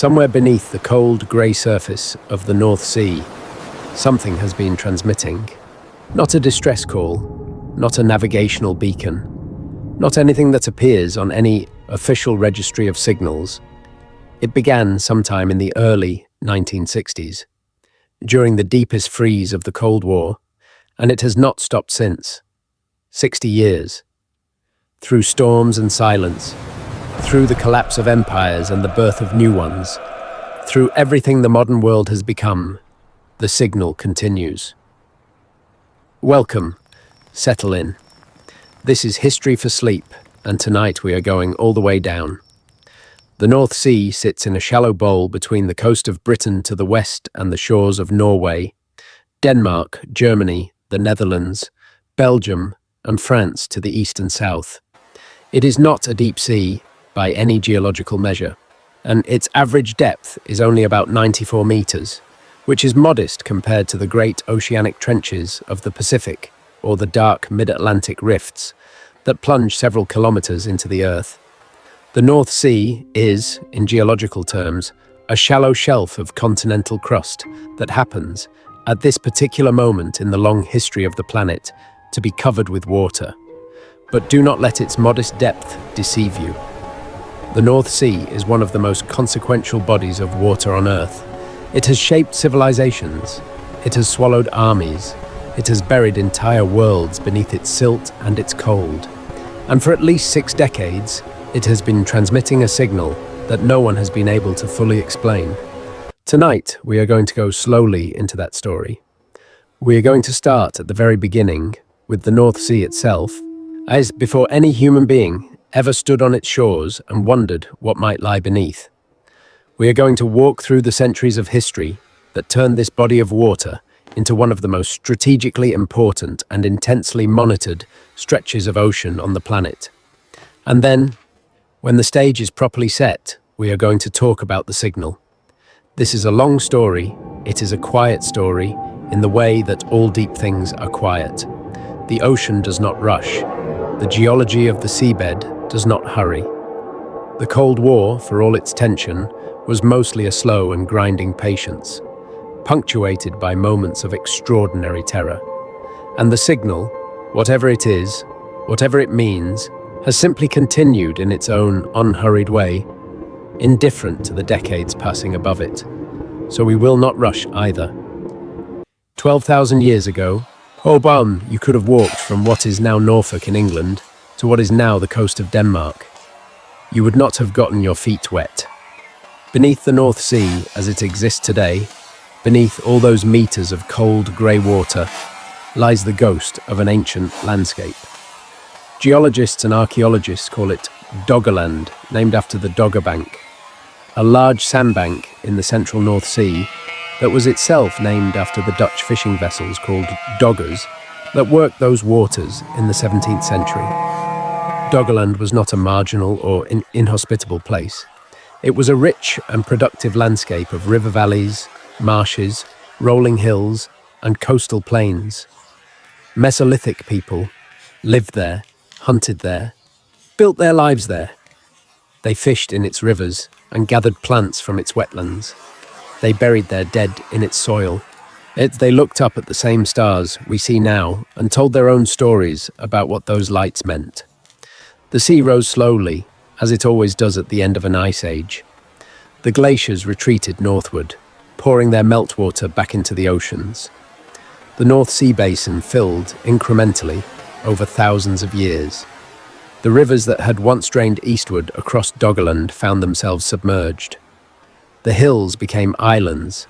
Somewhere beneath the cold, grey surface of the North Sea, something has been transmitting. Not a distress call, not a navigational beacon, not anything that appears on any official registry of signals. It began sometime in the early 1960s, during the deepest freeze of the Cold War, and it has not stopped since. 60 years. Through storms and silence, through the collapse of empires and the birth of new ones, through everything the modern world has become, the signal continues. Welcome. Settle in. This is History for Sleep, and tonight we are going all the way down. The North Sea sits in a shallow bowl between the coast of Britain to the west and the shores of Norway, Denmark, Germany, the Netherlands, Belgium, and France to the east and south. It is not a deep sea by any geological measure, and its average depth is only about 94 meters, which is modest compared to the great oceanic trenches of the Pacific or the dark mid-Atlantic rifts that plunge several kilometers into the Earth. The North Sea is, in geological terms, a shallow shelf of continental crust that happens, at this particular moment in the long history of the planet, to be covered with water. But do not let its modest depth deceive you. The North Sea is one of the most consequential bodies of water on Earth. It has shaped civilizations. It has swallowed armies. It has buried entire worlds beneath its silt and its cold. And for at least 6 decades, it has been transmitting a signal that no one has been able to fully explain. Tonight, we are going to go slowly into that story. We are going to start at the very beginning, with the North Sea itself, as before any human being ever stood on its shores and wondered what might lie beneath. We are going to walk through the centuries of history that turned this body of water into one of the most strategically important and intensely monitored stretches of ocean on the planet. And then, when the stage is properly set, we are going to talk about the signal. This is a long story. It is a quiet story in the way that all deep things are quiet. The ocean does not rush. The geology of the seabed does not hurry. The Cold War, for all its tension, was mostly a slow and grinding patience, punctuated by moments of extraordinary terror. And the signal, whatever it is, whatever it means, has simply continued in its own unhurried way, indifferent to the decades passing above it. So we will not rush either. 12,000 years ago, you could have walked from what is now Norfolk in England to what is now the coast of Denmark. You would not have gotten your feet wet. Beneath the North Sea as it exists today, beneath all those meters of cold grey water, lies the ghost of an ancient landscape. Geologists and archaeologists call it Doggerland, named after the Dogger Bank, a large sandbank in the central North Sea that was itself named after the Dutch fishing vessels called doggers that worked those waters in the 17th century. Doggerland was not a marginal or inhospitable place. It was a rich and productive landscape of river valleys, marshes, rolling hills, and coastal plains. Mesolithic people lived there, hunted there, built their lives there. They fished in its rivers and gathered plants from its wetlands. They buried their dead in its soil. They looked up at the same stars we see now and told their own stories about what those lights meant. The sea rose slowly, as it always does at the end of an ice age. The glaciers retreated northward, pouring their meltwater back into the oceans. The North Sea basin filled incrementally over thousands of years. The rivers that had once drained eastward across Doggerland found themselves submerged. The hills became islands.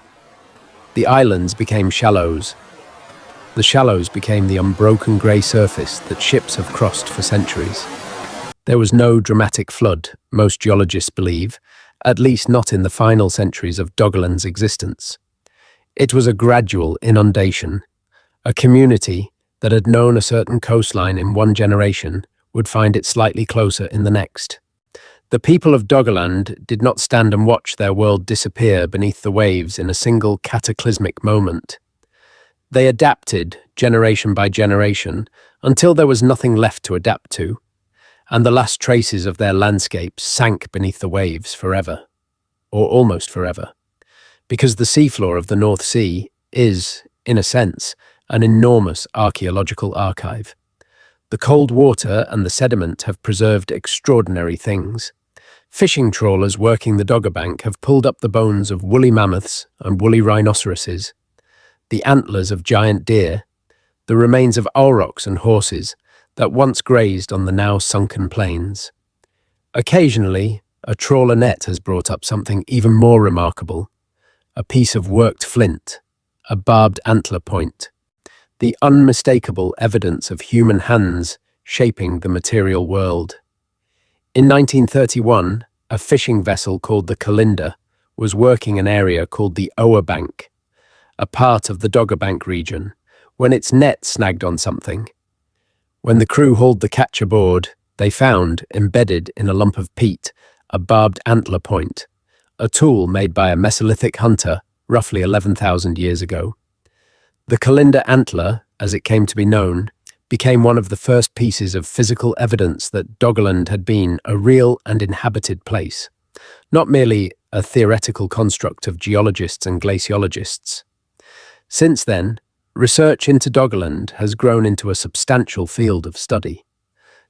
The islands became shallows. The shallows became the unbroken grey surface that ships have crossed for centuries. There was no dramatic flood, most geologists believe, at least not in the final centuries of Doggerland's existence. It was a gradual inundation. A community that had known a certain coastline in one generation would find it slightly closer in the next. The people of Doggerland did not stand and watch their world disappear beneath the waves in a single cataclysmic moment. They adapted generation by generation until there was nothing left to adapt to, and the last traces of their landscapes sank beneath the waves forever. or almost forever, because the seafloor of the North Sea is, in a sense, an enormous archaeological archive. The cold water and the sediment have preserved extraordinary things. Fishing trawlers working the Dogger Bank have pulled up the bones of woolly mammoths and woolly rhinoceroses, the antlers of giant deer, the remains of aurochs and horses that once grazed on the now sunken plains. Occasionally, a trawler net has brought up something even more remarkable, a piece of worked flint, a barbed antler point, the unmistakable evidence of human hands shaping the material world. In 1931, a fishing vessel called the Kalinda was working an area called the Ower Bank, a part of the Dogger Bank region, when its net snagged on something. When the crew hauled the catch aboard, they found, embedded in a lump of peat, a barbed antler point, a tool made by a Mesolithic hunter roughly 11,000 years ago. The Kalinda antler, as it came to be known, became one of the first pieces of physical evidence that Doggerland had been a real and inhabited place, not merely a theoretical construct of geologists and glaciologists. Since then, research into Doggerland has grown into a substantial field of study.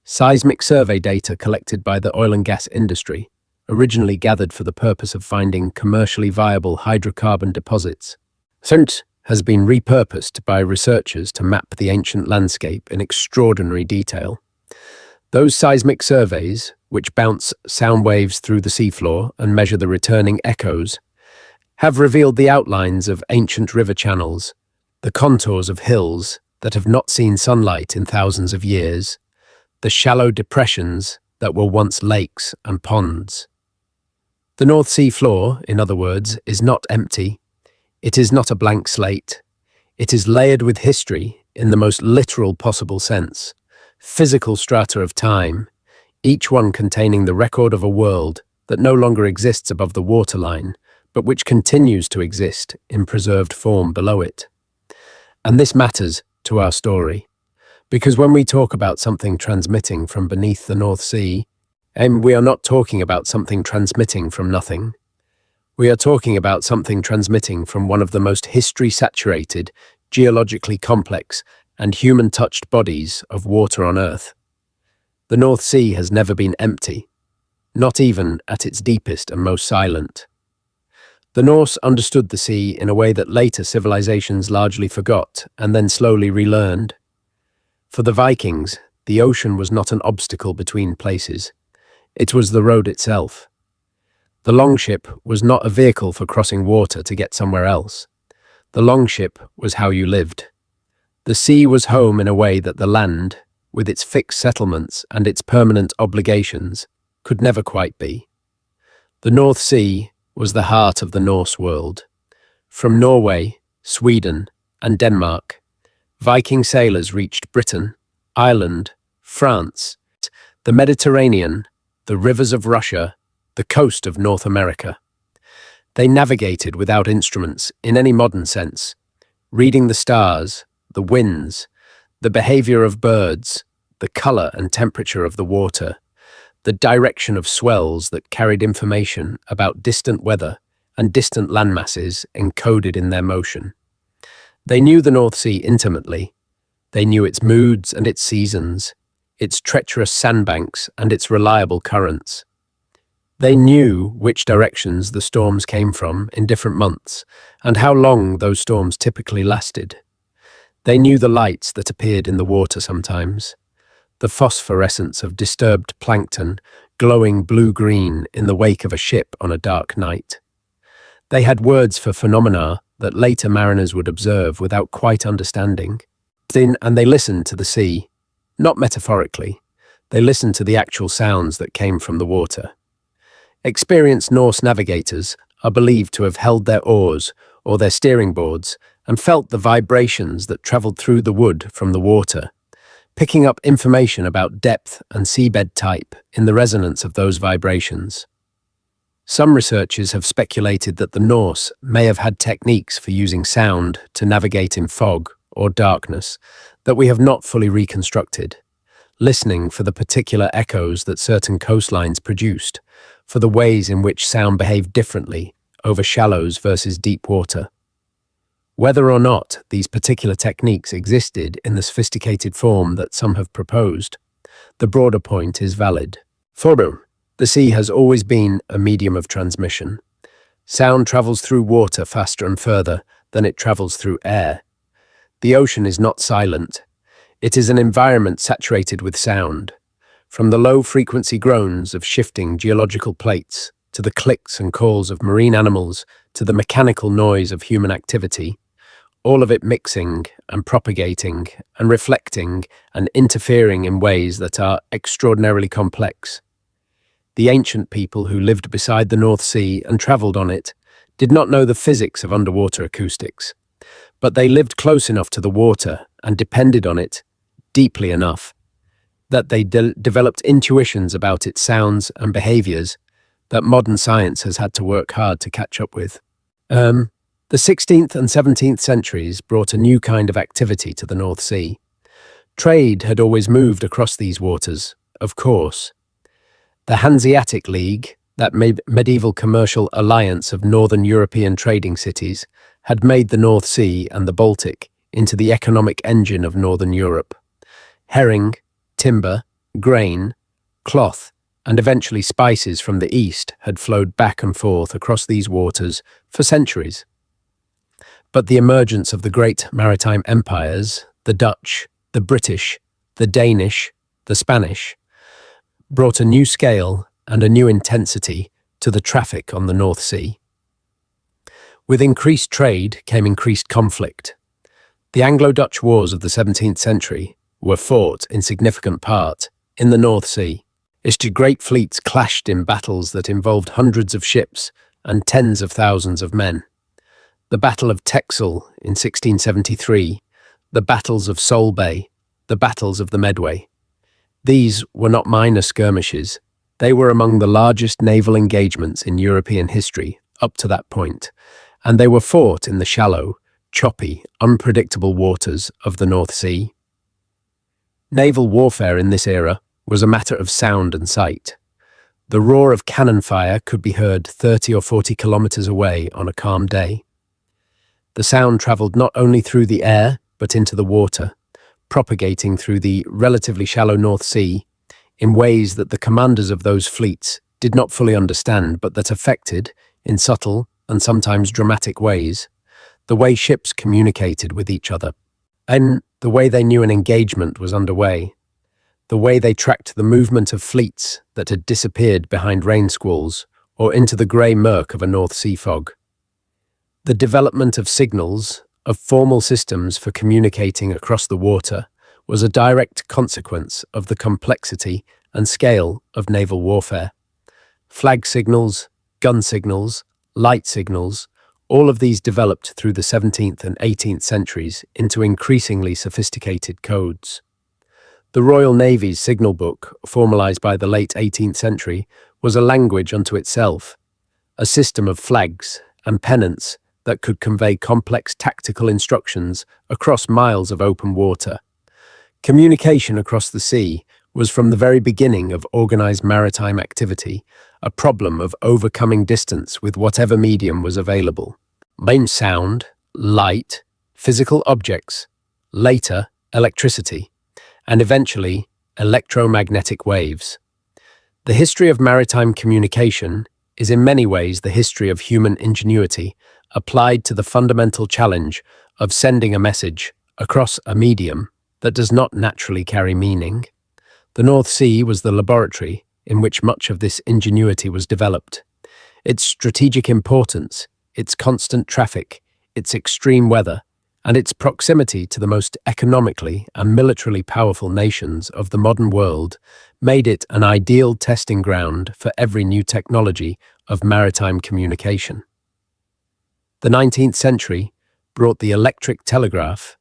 Seismic survey data collected by the oil and gas industry, originally gathered for the purpose of finding commercially viable hydrocarbon deposits, since has been repurposed by researchers to map the ancient landscape in extraordinary detail. Those seismic surveys, which bounce sound waves through the seafloor and measure the returning echoes, have revealed the outlines of ancient river channels, the contours of hills that have not seen sunlight in thousands of years, the shallow depressions that were once lakes and ponds. The North Sea floor, in other words, is not empty. It is not a blank slate. It is layered with history in the most literal possible sense, physical strata of time, each one containing the record of a world that no longer exists above the waterline, but which continues to exist in preserved form below it. And this matters to our story, because when we talk about something transmitting from beneath the North Sea, we are not talking about something transmitting from nothing. We are talking about something transmitting from one of the most history-saturated, geologically complex, and human-touched bodies of water on Earth. The North Sea has never been empty, not even at its deepest and most silent. The Norse understood the sea in a way that later civilizations largely forgot and then slowly relearned. For the Vikings, the ocean was not an obstacle between places. It was the road itself. The longship was not a vehicle for crossing water to get somewhere else. The longship was how you lived. The sea was home in a way that the land, with its fixed settlements and its permanent obligations, could never quite be. The North Sea was the heart of the Norse world. From Norway, Sweden, and Denmark, Viking sailors reached Britain, Ireland, France, the Mediterranean, the rivers of Russia, the coast of North America. They navigated without instruments in any modern sense, reading the stars, the winds, the behavior of birds, the color and temperature of the water, the direction of swells that carried information about distant weather and distant landmasses encoded in their motion. They knew the North Sea intimately. They knew its moods and its seasons, its treacherous sandbanks and its reliable currents. They knew which directions the storms came from in different months and how long those storms typically lasted. They knew the lights that appeared in the water sometimes, the phosphorescence of disturbed plankton glowing blue-green in the wake of a ship on a dark night. They had words for phenomena that later mariners would observe without quite understanding. And they listened to the sea, not metaphorically. They listened to the actual sounds that came from the water. Experienced Norse navigators are believed to have held their oars or their steering boards and felt the vibrations that traveled through the wood from the water, picking up information about depth and seabed type in the resonance of those vibrations. Some researchers have speculated that the Norse may have had techniques for using sound to navigate in fog or darkness that we have not fully reconstructed, listening for the particular echoes that certain coastlines produced, for the ways in which sound behaved differently over shallows versus deep water. Whether or not these particular techniques existed in the sophisticated form that some have proposed, the broader point is valid. Further, the sea has always been a medium of transmission. Sound travels through water faster and further than it travels through air. The ocean is not silent. It is an environment saturated with sound. From the low-frequency groans of shifting geological plates, to the clicks and calls of marine animals, to the mechanical noise of human activity, all of it mixing and propagating and reflecting and interfering in ways that are extraordinarily complex. The ancient people who lived beside the North Sea and travelled on it did not know the physics of underwater acoustics, but they lived close enough to the water and depended on it deeply enough that they developed intuitions about its sounds and behaviours that modern science has had to work hard to catch up with. The 16th and 17th centuries brought a new kind of activity to the North Sea. Trade had always moved across these waters, of course. The Hanseatic League, that medieval commercial alliance of northern European trading cities, had made the North Sea and the Baltic into the economic engine of northern Europe. Herring, timber, grain, cloth, and eventually spices from the east had flowed back and forth across these waters for centuries. But the emergence of the great maritime empires, the Dutch, the British, the Danish, the Spanish, brought a new scale and a new intensity to the traffic on the North Sea. With increased trade came increased conflict. The Anglo-Dutch wars of the 17th century were fought in significant part in the North Sea. Its great fleets clashed in battles that involved hundreds of ships and tens of thousands of men. The Battle of Texel in 1673, the battles of Solebay, the battles of the Medway. These were not minor skirmishes. They were among the largest naval engagements in European history up to that point, and they were fought in the shallow, choppy, unpredictable waters of the North Sea. Naval warfare in this era was a matter of sound and sight. The roar of cannon fire could be heard 30 or 40 kilometers away on a calm day. The sound traveled not only through the air, but into the water, propagating through the relatively shallow North Sea in ways that the commanders of those fleets did not fully understand, but that affected, in subtle and sometimes dramatic ways, the way ships communicated with each other, and the way they knew an engagement was underway, the way they tracked the movement of fleets that had disappeared behind rain squalls or into the grey murk of a North Sea fog. The development of signals, of formal systems for communicating across the water, was a direct consequence of the complexity and scale of naval warfare. Flag signals, gun signals, light signals, all of these developed through the 17th and 18th centuries into increasingly sophisticated codes. The Royal Navy's signal book, formalized by the late 18th century, was a language unto itself, a system of flags and pennants that could convey complex tactical instructions across miles of open water. Communication across the sea was from the very beginning of organized maritime activity a problem of overcoming distance with whatever medium was available. Main sound, light, physical objects, later electricity, and eventually electromagnetic waves. The history of maritime communication is in many ways the history of human ingenuity applied to the fundamental challenge of sending a message across a medium that does not naturally carry meaning. The North Sea was the laboratory in which much of this ingenuity was developed. Its strategic importance, its constant traffic, its extreme weather, and its proximity to the most economically and militarily powerful nations of the modern world made it an ideal testing ground for every new technology of maritime communication. The 19th century brought the electric telegraph,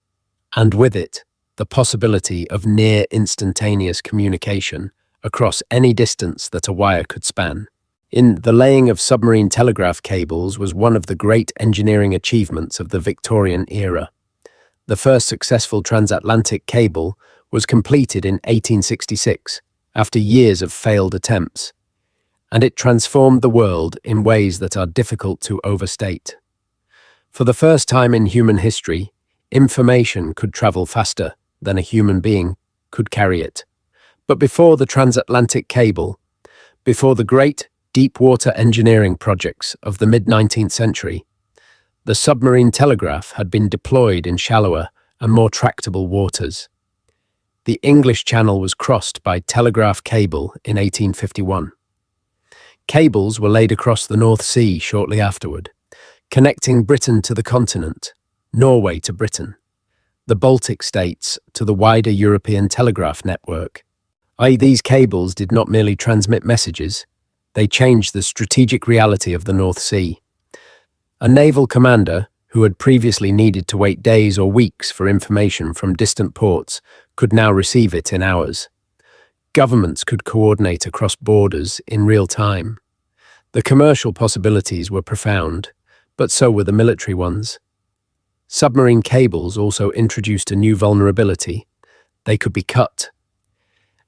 and with it, the possibility of near instantaneous communication across any distance that a wire could span. The laying of submarine telegraph cables was one of the great engineering achievements of the Victorian era. The first successful transatlantic cable was completed in 1866, after years of failed attempts, and it transformed the world in ways that are difficult to overstate. For the first time in human history, information could travel faster than a human being could carry it. But before the transatlantic cable, before the great deep-water engineering projects of the mid-19th century, the submarine telegraph had been deployed in shallower and more tractable waters. The English Channel was crossed by telegraph cable in 1851. Cables were laid across the North Sea shortly afterward, connecting Britain to the continent, Norway to Britain, the Baltic states to the wider European telegraph network. These cables did not merely transmit messages, they changed the strategic reality of the North Sea. A naval commander, who had previously needed to wait days or weeks for information from distant ports, could now receive it in hours. Governments could coordinate across borders in real time. The commercial possibilities were profound, but so were the military ones. Submarine cables also introduced a new vulnerability. They could be cut.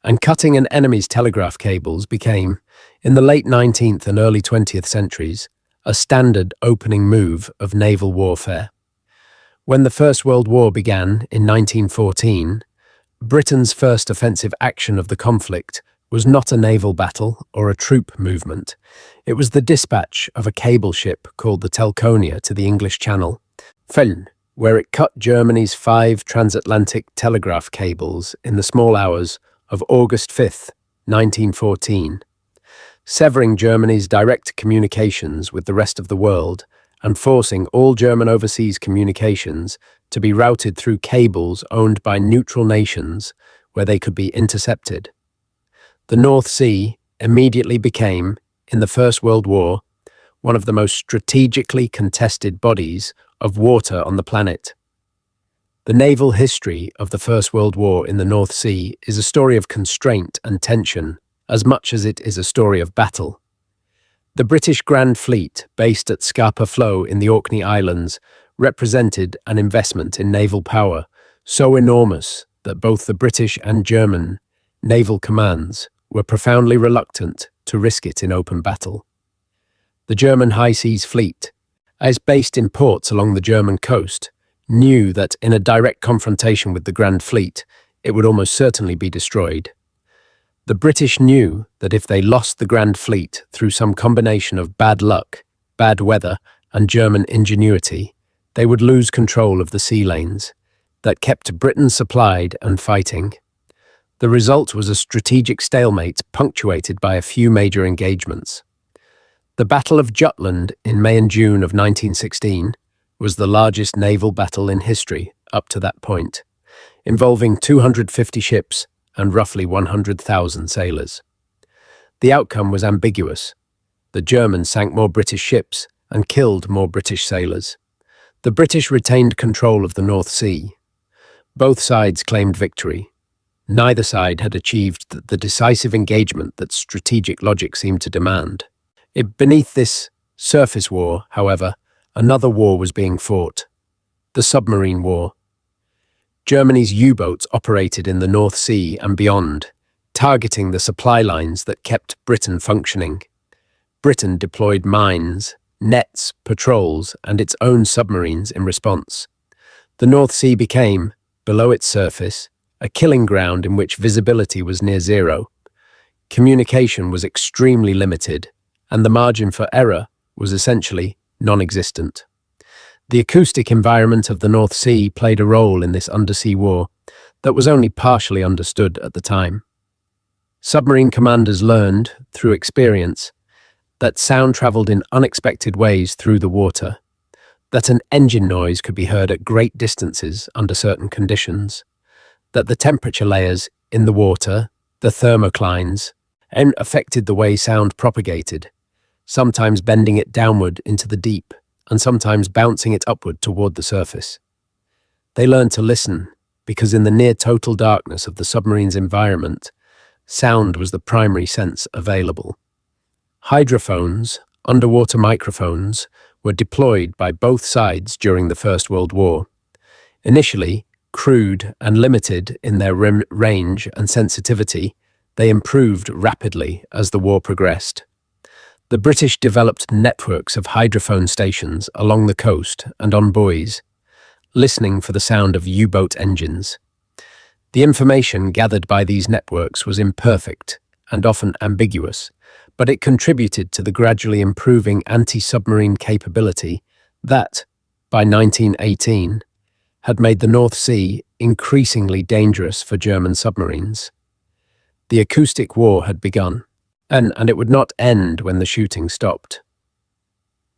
And cutting an enemy's telegraph cables became, in the late 19th and early 20th centuries, a standard opening move of naval warfare. When the First World War began in 1914, Britain's first offensive action of the conflict was not a naval battle or a troop movement. It was the dispatch of a cable ship called the Telconia to the English Channel, where it cut Germany's 5 transatlantic telegraph cables in the small hours of August 5th, 1914, severing Germany's direct communications with the rest of the world and forcing all German overseas communications to be routed through cables owned by neutral nations where they could be intercepted. The North Sea immediately became, in the First World War, one of the most strategically contested bodies of water on the planet. The naval history of the First World War in the North Sea is a story of constraint and tension, as much as it is a story of battle. The British Grand Fleet, based at Scapa Flow in the Orkney Islands, represented an investment in naval power so enormous that both the British and German naval commands were profoundly reluctant to risk it in open battle. The German High Seas Fleet, as based in ports along the German coast, knew that in a direct confrontation with the Grand Fleet, it would almost certainly be destroyed. The British knew that if they lost the Grand Fleet through some combination of bad luck, bad weather, and German ingenuity, they would lose control of the sea lanes that kept Britain supplied and fighting. The result was a strategic stalemate punctuated by a few major engagements. The Battle of Jutland in May and June of 1916 was the largest naval battle in history up to that point, involving 250 ships and roughly 100,000 sailors. The outcome was ambiguous. The Germans sank more British ships and killed more British sailors. The British retained control of the North Sea. Both sides claimed victory. Neither side had achieved the decisive engagement that strategic logic seemed to demand. Beneath this surface war, however, another war was being fought: the submarine war. Germany's U-boats operated in the North Sea and beyond, targeting the supply lines that kept Britain functioning. Britain deployed mines, nets, patrols, and its own submarines in response. The North Sea became, below its surface, a killing ground in which visibility was near zero. Communication was extremely limited, and the margin for error was essentially non-existent. The acoustic environment of the North Sea played a role in this undersea war that was only partially understood at the time. Submarine commanders learned, through experience, that sound traveled in unexpected ways through the water, that an engine noise could be heard at great distances under certain conditions, that the temperature layers in the water, the thermoclines, affected the way sound propagated, sometimes bending it downward into the deep, and sometimes bouncing it upward toward the surface. They learned to listen, because in the near-total darkness of the submarine's environment, sound was the primary sense available. Hydrophones, underwater microphones, were deployed by both sides during the First World War. Initially, crude and limited in their range and sensitivity, they improved rapidly as the war progressed. The British developed networks of hydrophone stations along the coast and on buoys, listening for the sound of U-boat engines. The information gathered by these networks was imperfect and often ambiguous, but it contributed to the gradually improving anti-submarine capability that, by 1918, had made the North Sea increasingly dangerous for German submarines. The acoustic war had begun, and it would not end when the shooting stopped.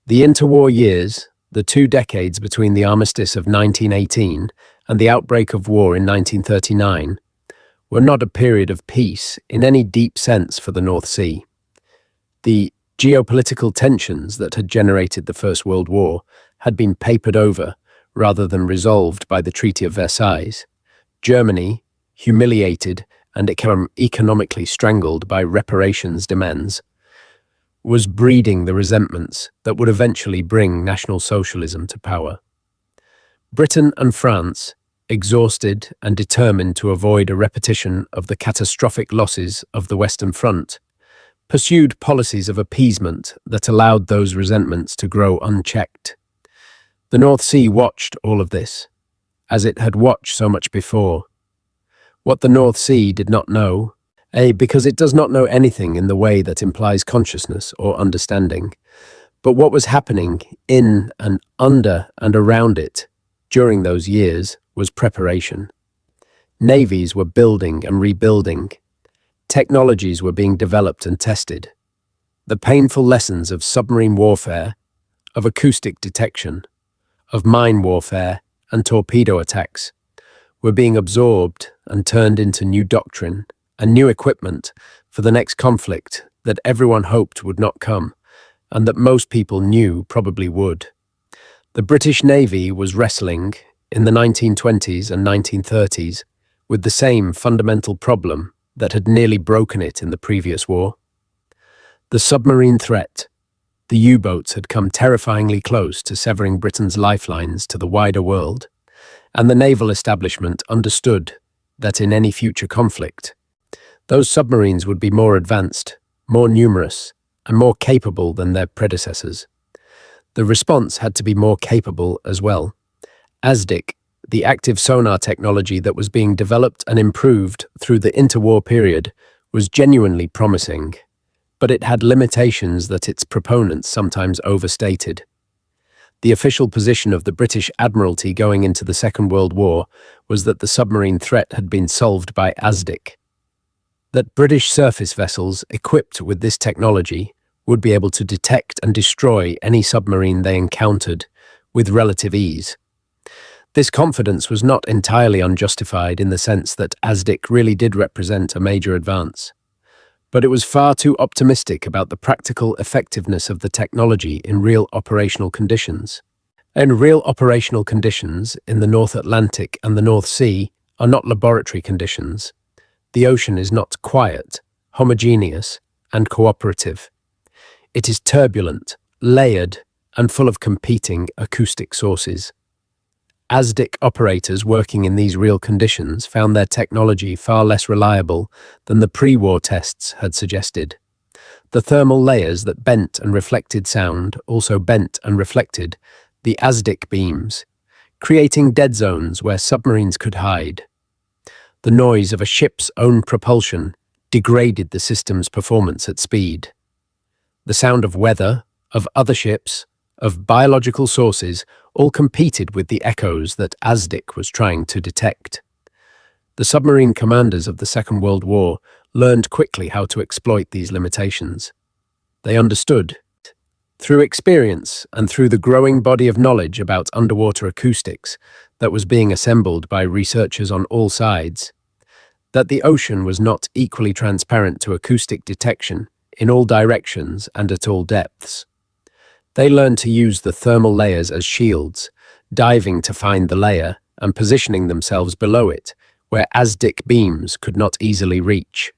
The interwar years, the 2 decades between the armistice of 1918 and the outbreak of war in 1939, were not a period of peace in any deep sense for the North Sea. The geopolitical tensions that had generated the First World War had been papered over rather than resolved by the Treaty of Versailles. Germany, humiliated and economically strangled by reparations demands, was breeding the resentments that would eventually bring National Socialism to power. Britain and France, exhausted and determined to avoid a repetition of the catastrophic losses of the Western Front, pursued policies of appeasement that allowed those resentments to grow unchecked. The North Sea watched all of this, as it had watched so much before. What the North Sea did not know, because it does not know anything in the way that implies consciousness or understanding, but what was happening in and under and around it during those years was preparation. Navies were building and rebuilding. Technologies were being developed and tested. The painful lessons of submarine warfare, of acoustic detection, of mine warfare and torpedo attacks were being absorbed and turned into new doctrine and new equipment for the next conflict that everyone hoped would not come, and that most people knew probably would. The British Navy was wrestling, in the 1920s and 1930s, with the same fundamental problem that had nearly broken it in the previous war. The submarine threat. The U-boats had come terrifyingly close to severing Britain's lifelines to the wider world, and the naval establishment understood that in any future conflict, those submarines would be more advanced, more numerous, and more capable than their predecessors. The response had to be more capable as well. ASDIC, the active sonar technology that was being developed and improved through the interwar period, was genuinely promising, but it had limitations that its proponents sometimes overstated. The official position of the British Admiralty going into the Second World War was that the submarine threat had been solved by ASDIC, that British surface vessels equipped with this technology would be able to detect and destroy any submarine they encountered with relative ease. This confidence was not entirely unjustified in the sense that ASDIC really did represent a major advance, but it was far too optimistic about the practical effectiveness of the technology in real operational conditions. And real operational conditions in the North Atlantic and the North Sea are not laboratory conditions. The ocean is not quiet, homogeneous, and cooperative. It is turbulent, layered, and full of competing acoustic sources. ASDIC operators working in these real conditions found their technology far less reliable than the pre-war tests had suggested. The thermal layers that bent and reflected sound also bent and reflected the ASDIC beams, creating dead zones where submarines could hide. The noise of a ship's own propulsion degraded the system's performance at speed. The sound of weather, of other ships, of biological sources all competed with the echoes that ASDIC was trying to detect. The submarine commanders of the Second World War learned quickly how to exploit these limitations. They understood, through experience and through the growing body of knowledge about underwater acoustics that was being assembled by researchers on all sides, that the ocean was not equally transparent to acoustic detection in all directions and at all depths. They learned to use the thermal layers as shields, diving to find the layer and positioning themselves below it, where ASDIC beams could not easily reach.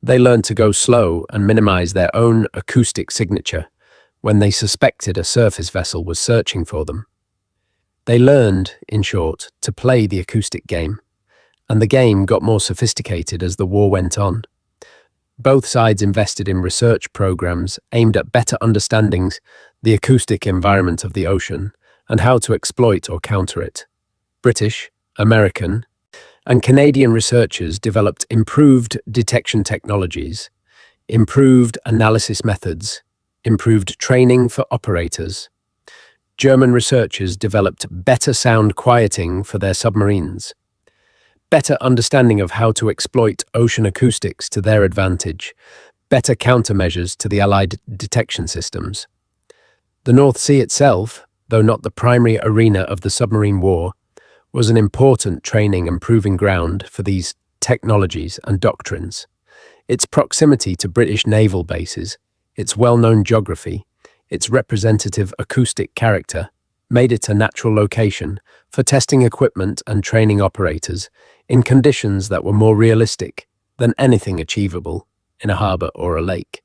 They learned to go slow and minimize their own acoustic signature when they suspected a surface vessel was searching for them. They learned, in short, to play the acoustic game, and the game got more sophisticated as the war went on. Both sides invested in research programs aimed at better understanding the acoustic environment of the ocean and how to exploit or counter it. British, American, and Canadian researchers developed improved detection technologies, improved analysis methods, improved training for operators. German researchers developed better sound quieting for their submarines, better understanding of how to exploit ocean acoustics to their advantage, better countermeasures to the Allied detection systems. The North Sea itself, though not the primary arena of the submarine war, was an important training and proving ground for these technologies and doctrines. Its proximity to British naval bases, its well-known geography, its representative acoustic character made it a natural location for testing equipment and training operators in conditions that were more realistic than anything achievable in a harbour or a lake.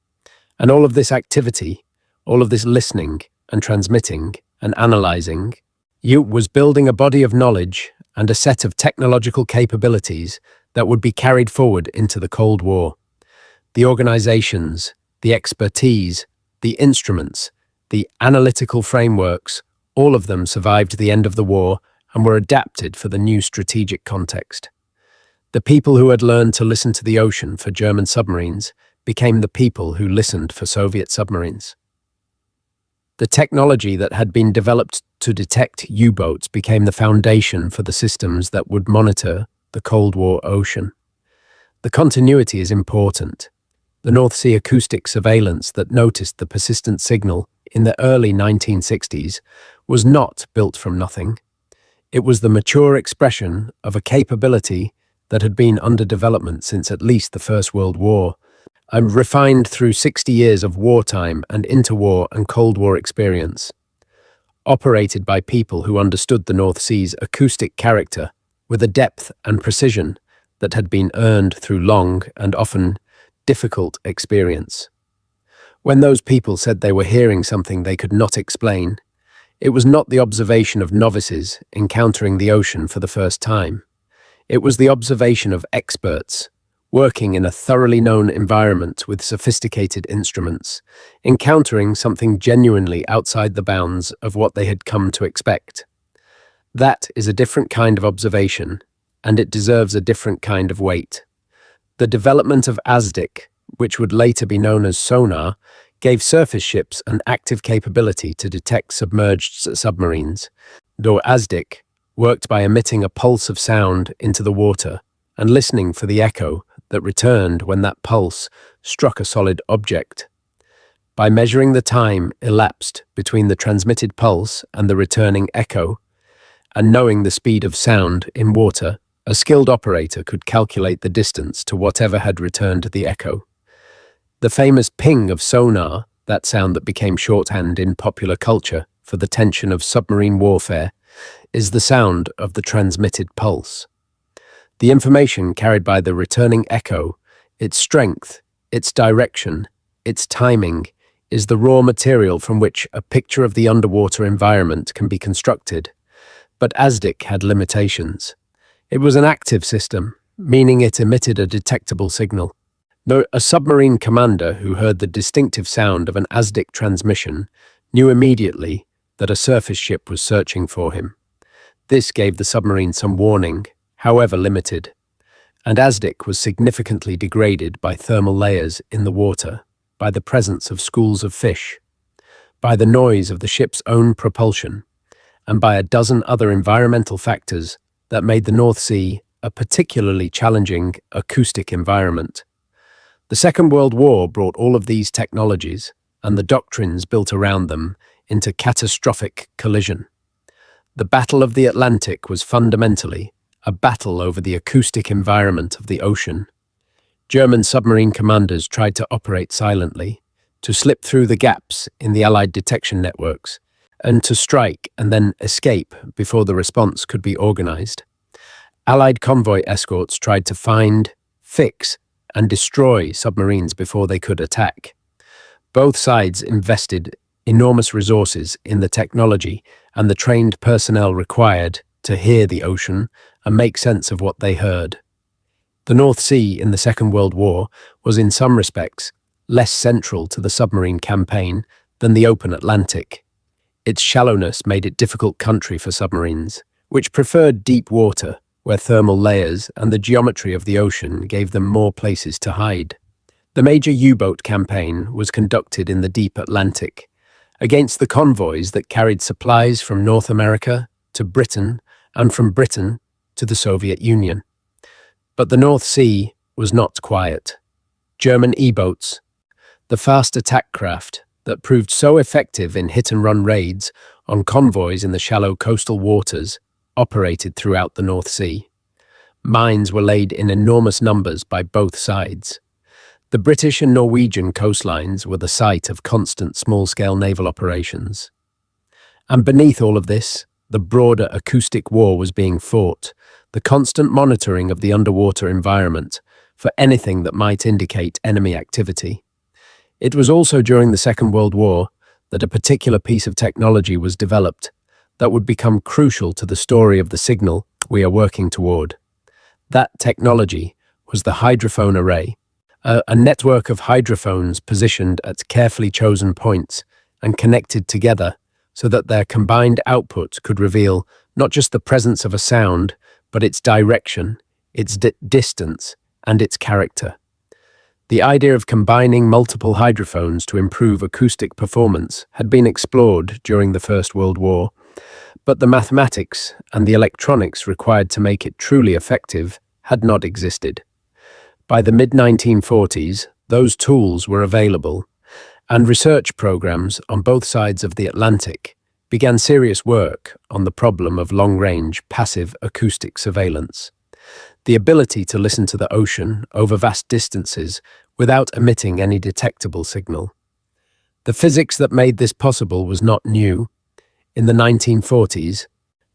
And all of this activity, all of this listening and transmitting and analysing, was building a body of knowledge and a set of technological capabilities that would be carried forward into the Cold War. The organizations, the expertise, the instruments, the analytical frameworks, all of them survived the end of the war and were adapted for the new strategic context. The people who had learned to listen to the ocean for German submarines became the people who listened for Soviet submarines. The technology that had been developed to detect U-boats became the foundation for the systems that would monitor the Cold War ocean. The continuity is important. The North Sea acoustic surveillance that noticed the persistent signal in the early 1960s was not built from nothing. It was the mature expression of a capability that had been under development since at least the First World War, and refined through 60 years of wartime and interwar and Cold War experience. Operated by people who understood the North Sea's acoustic character with a depth and precision that had been earned through long and often difficult experience. When those people said they were hearing something they could not explain, it was not the observation of novices encountering the ocean for the first time. It was the observation of experts, working in a thoroughly known environment with sophisticated instruments, encountering something genuinely outside the bounds of what they had come to expect. That is a different kind of observation, and it deserves a different kind of weight. The development of ASDIC, which would later be known as sonar, gave surface ships an active capability to detect submerged submarines, though ASDIC worked by emitting a pulse of sound into the water and listening for the echo that returned when that pulse struck a solid object. By measuring the time elapsed between the transmitted pulse and the returning echo, and knowing the speed of sound in water, a skilled operator could calculate the distance to whatever had returned the echo. The famous ping of sonar, that sound that became shorthand in popular culture for the tension of submarine warfare, is the sound of the transmitted pulse. The information carried by the returning echo, its strength, its direction, its timing, is the raw material from which a picture of the underwater environment can be constructed. But ASDIC had limitations. It was an active system, meaning it emitted a detectable signal. A submarine commander who heard the distinctive sound of an ASDIC transmission knew immediately that a surface ship was searching for him. This gave the submarine some warning, however limited, and ASDIC was significantly degraded by thermal layers in the water, by the presence of schools of fish, by the noise of the ship's own propulsion, and by a dozen other environmental factors that made the North Sea a particularly challenging acoustic environment. The Second World War brought all of these technologies and the doctrines built around them into catastrophic collision. The Battle of the Atlantic was fundamentally a battle over the acoustic environment of the ocean. German submarine commanders tried to operate silently, to slip through the gaps in the Allied detection networks, and to strike and then escape before the response could be organized. Allied convoy escorts tried to find, fix, and destroy submarines before they could attack. Both sides invested enormous resources in the technology and the trained personnel required to hear the ocean and make sense of what they heard. The North Sea in the Second World War was in some respects less central to the submarine campaign than the open Atlantic. Its shallowness made it difficult country for submarines, which preferred deep water, where thermal layers and the geometry of the ocean gave them more places to hide. The major U-boat campaign was conducted in the deep Atlantic, against the convoys that carried supplies from North America to Britain and from Britain to the Soviet Union. But the North Sea was not quiet. German E-boats, the fast attack craft that proved so effective in hit-and-run raids on convoys in the shallow coastal waters, operated throughout the North Sea. Mines were laid in enormous numbers by both sides. The British and Norwegian coastlines were the site of constant small-scale naval operations. And beneath all of this, the broader acoustic war was being fought, the constant monitoring of the underwater environment for anything that might indicate enemy activity. It was also during the Second World War that a particular piece of technology was developed that would become crucial to the story of the signal we are working toward. That technology was the hydrophone array, a network of hydrophones positioned at carefully chosen points and connected together so that their combined output could reveal not just the presence of a sound, but its direction, its distance, and its character. The idea of combining multiple hydrophones to improve acoustic performance had been explored during the First World War, but the mathematics and the electronics required to make it truly effective had not existed. By the mid-1940s, those tools were available, and research programs on both sides of the Atlantic began serious work on the problem of long-range passive acoustic surveillance. The ability to listen to the ocean over vast distances without emitting any detectable signal. The physics that made this possible was not new. In the 1940s,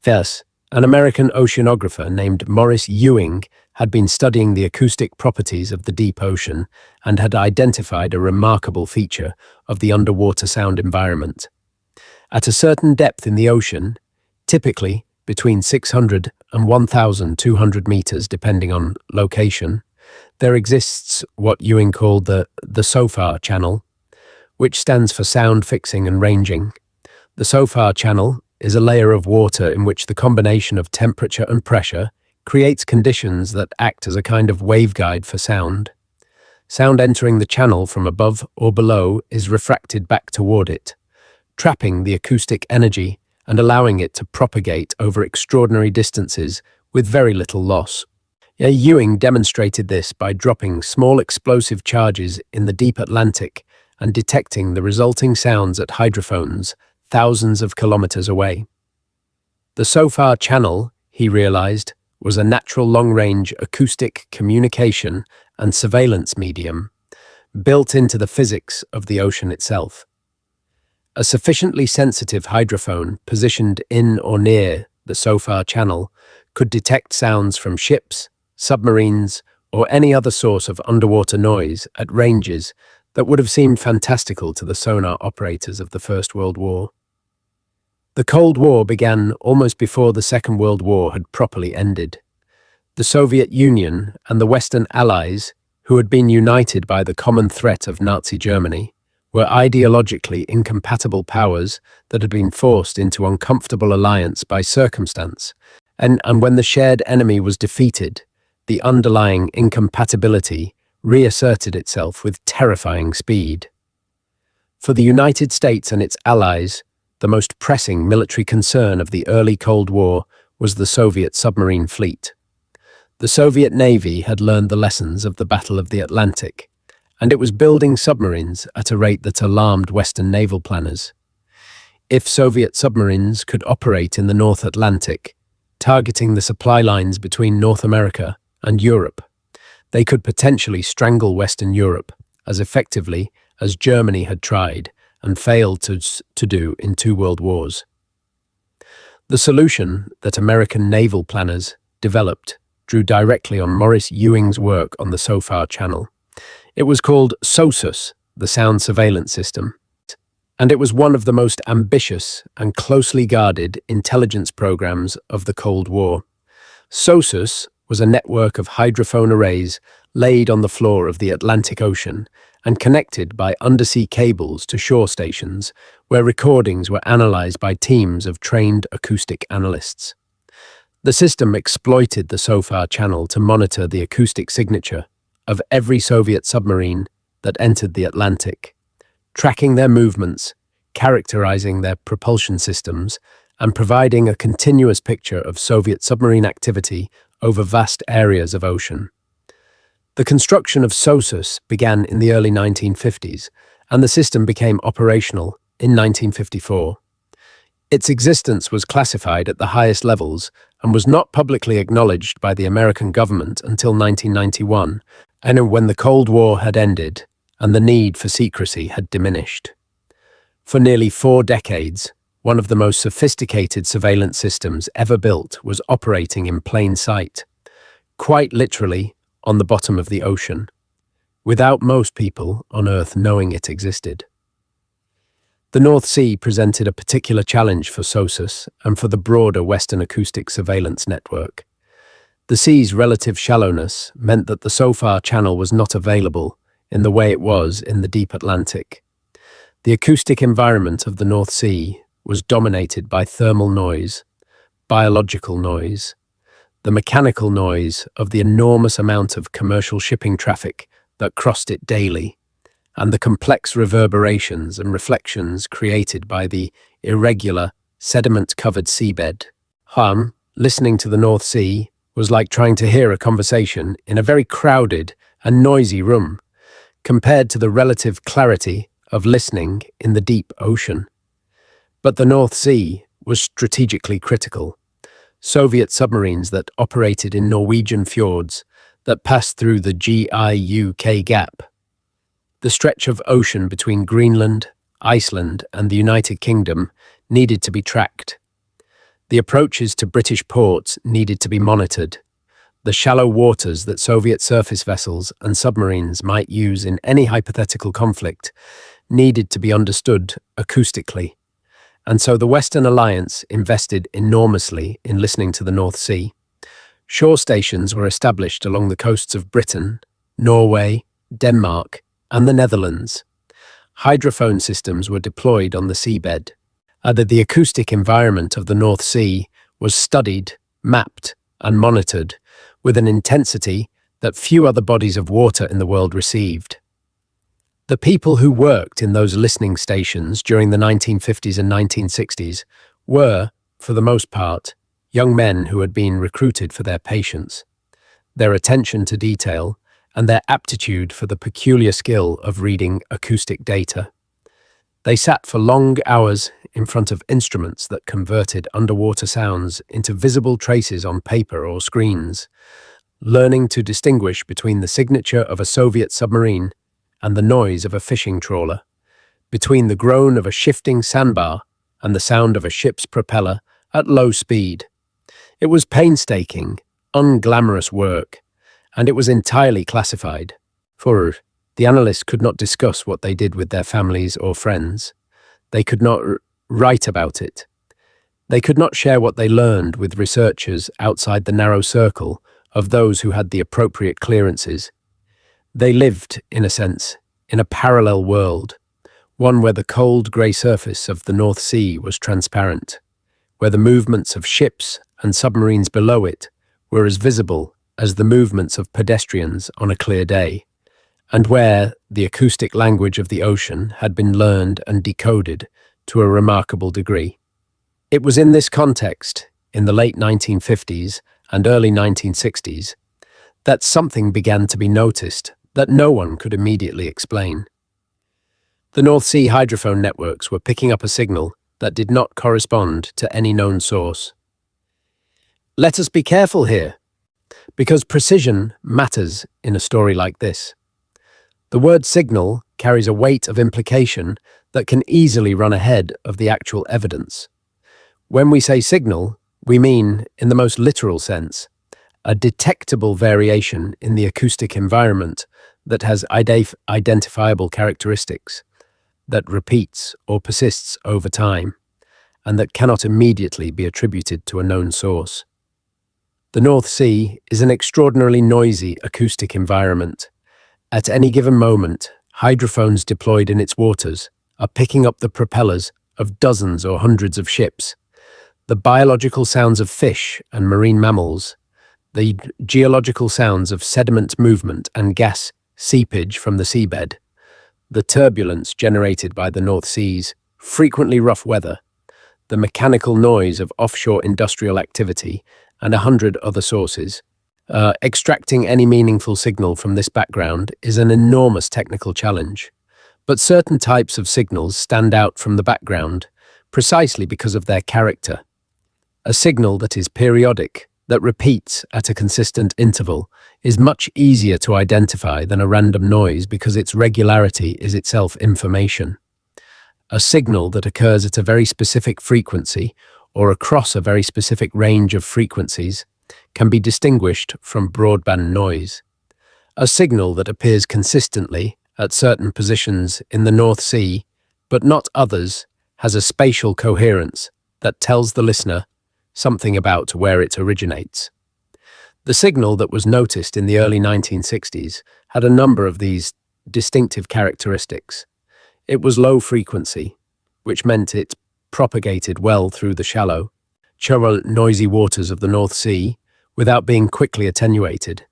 an American oceanographer named Maurice Ewing had been studying the acoustic properties of the deep ocean and had identified a remarkable feature of the underwater sound environment. At a certain depth in the ocean, typically between 600 and 1,200 meters depending on location, there exists what Ewing called the SOFAR channel, which stands for sound fixing and ranging. The SOFAR channel is a layer of water in which the combination of temperature and pressure creates conditions that act as a kind of waveguide for sound. Sound entering the channel from above or below is refracted back toward it, trapping the acoustic energy and allowing it to propagate over extraordinary distances with very little loss. Ewing demonstrated this by dropping small explosive charges in the deep Atlantic and detecting the resulting sounds at hydrophones thousands of kilometers away. The SOFAR channel, he realized, was a natural long-range acoustic communication and surveillance medium built into the physics of the ocean itself. A sufficiently sensitive hydrophone positioned in or near the SOFAR channel could detect sounds from ships, submarines, or any other source of underwater noise at ranges that would have seemed fantastical to the sonar operators of the First World War. The Cold War began almost before the Second World War had properly ended. The Soviet Union and the Western Allies, who had been united by the common threat of Nazi Germany, were ideologically incompatible powers that had been forced into uncomfortable alliance by circumstance, and when the shared enemy was defeated, the underlying incompatibility reasserted itself with terrifying speed. For the United States and its allies, the most pressing military concern of the early Cold War was the Soviet submarine fleet. The Soviet Navy had learned the lessons of the Battle of the Atlantic, and it was building submarines at a rate that alarmed Western naval planners. If Soviet submarines could operate in the North Atlantic, targeting the supply lines between North America and Europe, they could potentially strangle Western Europe as effectively as Germany had tried and failed to do in two world wars. The solution that American naval planners developed drew directly on Maurice Ewing's work on the SOFAR channel. It was called SOSUS, the Sound Surveillance System, and it was one of the most ambitious and closely guarded intelligence programs of the Cold War. SOSUS was a network of hydrophone arrays laid on the floor of the Atlantic Ocean and connected by undersea cables to shore stations, where recordings were analyzed by teams of trained acoustic analysts. The system exploited the SOFAR channel to monitor the acoustic signature of every Soviet submarine that entered the Atlantic, tracking their movements, characterizing their propulsion systems, and providing a continuous picture of Soviet submarine activity over vast areas of ocean. The construction of SOSUS began in the early 1950s, and the system became operational in 1954. Its existence was classified at the highest levels and was not publicly acknowledged by the American government until 1991, and when the Cold War had ended and the need for secrecy had diminished. For nearly 4 decades, one of the most sophisticated surveillance systems ever built was operating in plain sight, quite literally on the bottom of the ocean, without most people on Earth knowing it existed. The North Sea presented a particular challenge for SOSUS and for the broader Western acoustic surveillance network. The sea's relative shallowness meant that the SOFAR channel was not available in the way it was in the deep Atlantic. The acoustic environment of the North Sea was dominated by thermal noise, biological noise, the mechanical noise of the enormous amount of commercial shipping traffic that crossed it daily, and the complex reverberations and reflections created by the irregular, sediment-covered seabed. Listening to the North Sea was like trying to hear a conversation in a very crowded and noisy room, compared to the relative clarity of listening in the deep ocean. But the North Sea was strategically critical. Soviet submarines that operated in Norwegian fjords, that passed through the GIUK Gap, the stretch of ocean between Greenland, Iceland, and the United Kingdom, needed to be tracked. The approaches to British ports needed to be monitored. The shallow waters that Soviet surface vessels and submarines might use in any hypothetical conflict needed to be understood acoustically. And so the Western Alliance invested enormously in listening to the North Sea. Shore stations were established along the coasts of Britain, Norway, Denmark, and the Netherlands. Hydrophone systems were deployed on the seabed. The acoustic environment of the North Sea was studied, mapped, and monitored with an intensity that few other bodies of water in the world received. The people who worked in those listening stations during the 1950s and 1960s were, for the most part, young men who had been recruited for their patience, their attention to detail, and their aptitude for the peculiar skill of reading acoustic data. They sat for long hours in front of instruments that converted underwater sounds into visible traces on paper or screens, learning to distinguish between the signature of a Soviet submarine and the noise of a fishing trawler, between the groan of a shifting sandbar and the sound of a ship's propeller at low speed. It was painstaking, unglamorous work, and it was entirely classified, for the analysts could not discuss what they did with their families or friends. They could not write about it. They could not share what they learned with researchers outside the narrow circle of those who had the appropriate clearances. They lived, in a sense, in a parallel world, one where the cold grey surface of the North Sea was transparent, where the movements of ships and submarines below it were as visible as the movements of pedestrians on a clear day, and where the acoustic language of the ocean had been learned and decoded to a remarkable degree. It was in this context, in the late 1950s and early 1960s, that something began to be noticed that no one could immediately explain. The North Sea hydrophone networks were picking up a signal that did not correspond to any known source. Let us be careful here, because precision matters in a story like this. The word signal carries a weight of implication that can easily run ahead of the actual evidence. When we say signal, we mean, in the most literal sense, a detectable variation in the acoustic environment that has identifiable characteristics, that repeats or persists over time, and that cannot immediately be attributed to a known source. The North Sea is an extraordinarily noisy acoustic environment. At any given moment, hydrophones deployed in its waters are picking up the propellers of dozens or hundreds of ships, the biological sounds of fish and marine mammals, the geological sounds of sediment movement and gas seepage from the seabed, the turbulence generated by the North Sea's frequently rough weather, the mechanical noise of offshore industrial activity, and 100 other sources. Extracting any meaningful signal from this background is an enormous technical challenge. But certain types of signals stand out from the background precisely because of their character. A signal that is periodic, that repeats at a consistent interval, is much easier to identify than a random noise because its regularity is itself information. A signal that occurs at a very specific frequency or across a very specific range of frequencies can be distinguished from broadband noise. A signal that appears consistently at certain positions in the North Sea, but not others, has a spatial coherence that tells the listener something about where it originates. The signal that was noticed in the early 1960s had a number of these distinctive characteristics. It was low frequency, which meant it propagated well through the shallow, noisy waters of the North Sea without being quickly attenuated.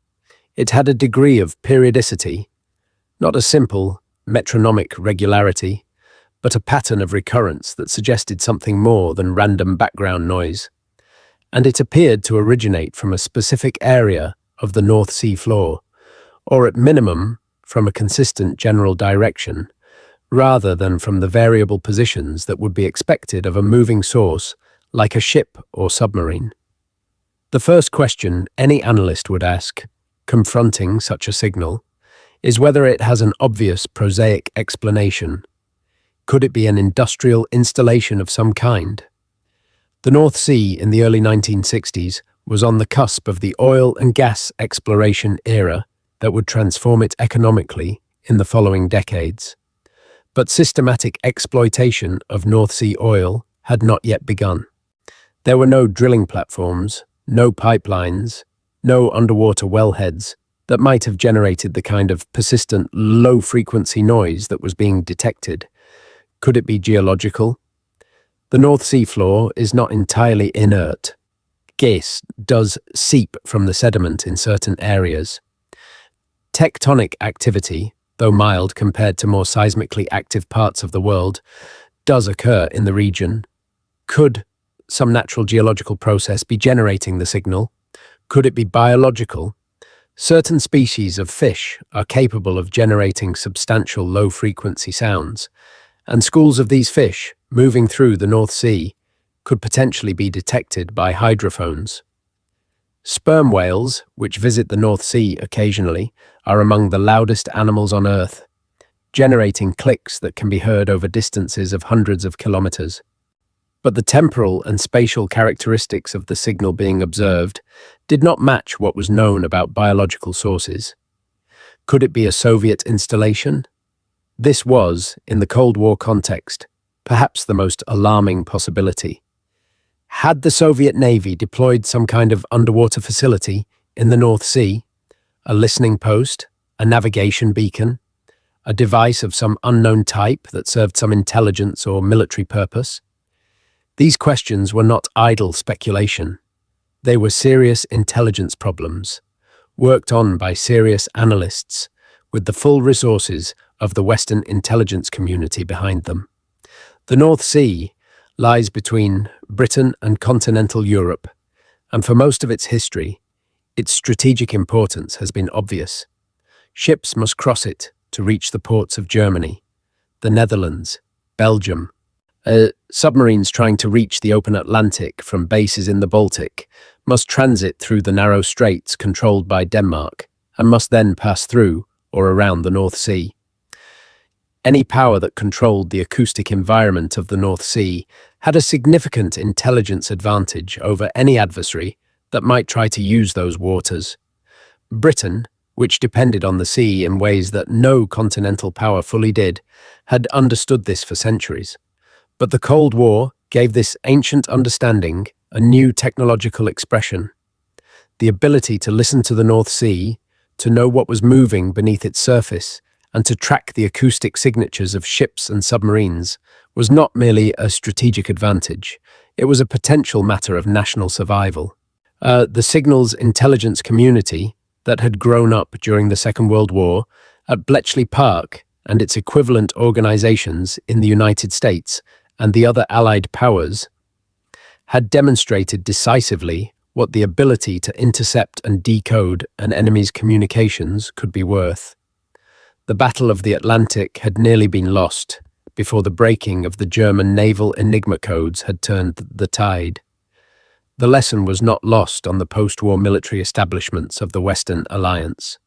It had a degree of periodicity, not a simple metronomic regularity, but a pattern of recurrence that suggested something more than random background noise. And it appeared to originate from a specific area of the North Sea floor, or at minimum from a consistent general direction, rather than from the variable positions that would be expected of a moving source like a ship or submarine. The first question any analyst would ask, confronting such a signal, is whether it has an obvious prosaic explanation. Could it be an industrial installation of some kind? The North Sea in the early 1960s was on the cusp of the oil and gas exploration era that would transform it economically in the following decades. But systematic exploitation of North Sea oil had not yet begun. There were no drilling platforms, no pipelines, no underwater wellheads that might have generated the kind of persistent low-frequency noise that was being detected. Could it be geological? The North Sea floor is not entirely inert. Gas does seep from the sediment in certain areas. Tectonic activity, though mild compared to more seismically active parts of the world, does occur in the region. Could some natural geological process be generating the signal? Could it be biological? Certain species of fish are capable of generating substantial low-frequency sounds, and schools of these fish moving through the North Sea could potentially be detected by hydrophones. Sperm whales, which visit the North Sea occasionally, are among the loudest animals on Earth, generating clicks that can be heard over distances of hundreds of kilometers. But the temporal and spatial characteristics of the signal being observed did not match what was known about biological sources. Could it be a Soviet installation? This was, in the Cold War context, perhaps the most alarming possibility. Had the Soviet Navy deployed some kind of underwater facility in the North Sea, a listening post, a navigation beacon, a device of some unknown type that served some intelligence or military purpose? These questions were not idle speculation. They were serious intelligence problems, worked on by serious analysts, with the full resources of the Western intelligence community behind them. The North Sea lies between Britain and continental Europe, and for most of its history, its strategic importance has been obvious. Ships must cross it to reach the ports of Germany, the Netherlands, Belgium. Submarines trying to reach the open Atlantic from bases in the Baltic must transit through the narrow straits controlled by Denmark and must then pass through or around the North Sea. Any power that controlled the acoustic environment of the North Sea had a significant intelligence advantage over any adversary that might try to use those waters. Britain, which depended on the sea in ways that no continental power fully did, had understood this for centuries. But the Cold War gave this ancient understanding a new technological expression. the ability to listen to the North Sea, to know what was moving beneath its surface, and to track the acoustic signatures of ships and submarines was not merely a strategic advantage, it was a potential matter of national survival. The signals intelligence community that had grown up during the Second World War at Bletchley Park and its equivalent organizations in the United States and the other Allied powers had demonstrated decisively what the ability to intercept and decode an enemy's communications could be worth. The Battle of the Atlantic had nearly been lost before the breaking of the German naval Enigma codes had turned the tide. The lesson was not lost on the post-war military establishments of the Western Alliance.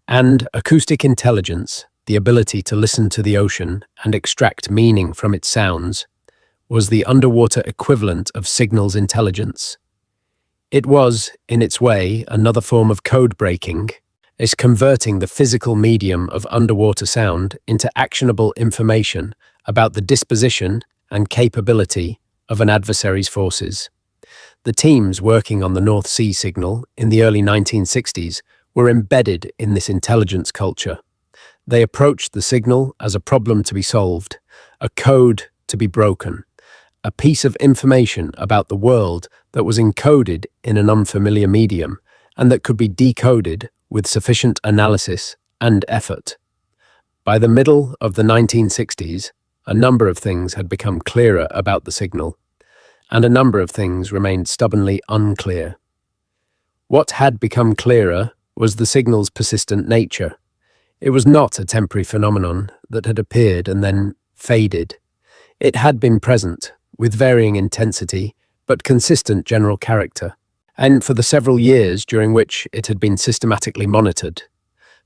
And acoustic intelligence, the ability to listen to the ocean and extract meaning from its sounds, was the underwater equivalent of signals intelligence. It was, in its way, another form of code breaking, is converting the physical medium of underwater sound into actionable information about the disposition and capability of an adversary's forces. The teams working on the North Sea signal in the early 1960s were embedded in this intelligence culture. They approached the signal as a problem to be solved, a code to be broken, a piece of information about the world that was encoded in an unfamiliar medium and that could be decoded with sufficient analysis and effort. By the middle of the 1960s, a number of things had become clearer about the signal, and a number of things remained stubbornly unclear. What had become clearer was the signal's persistent nature. It was not a temporary phenomenon that had appeared and then faded. It had been present, with varying intensity, but consistent general character. And for the several years during which it had been systematically monitored,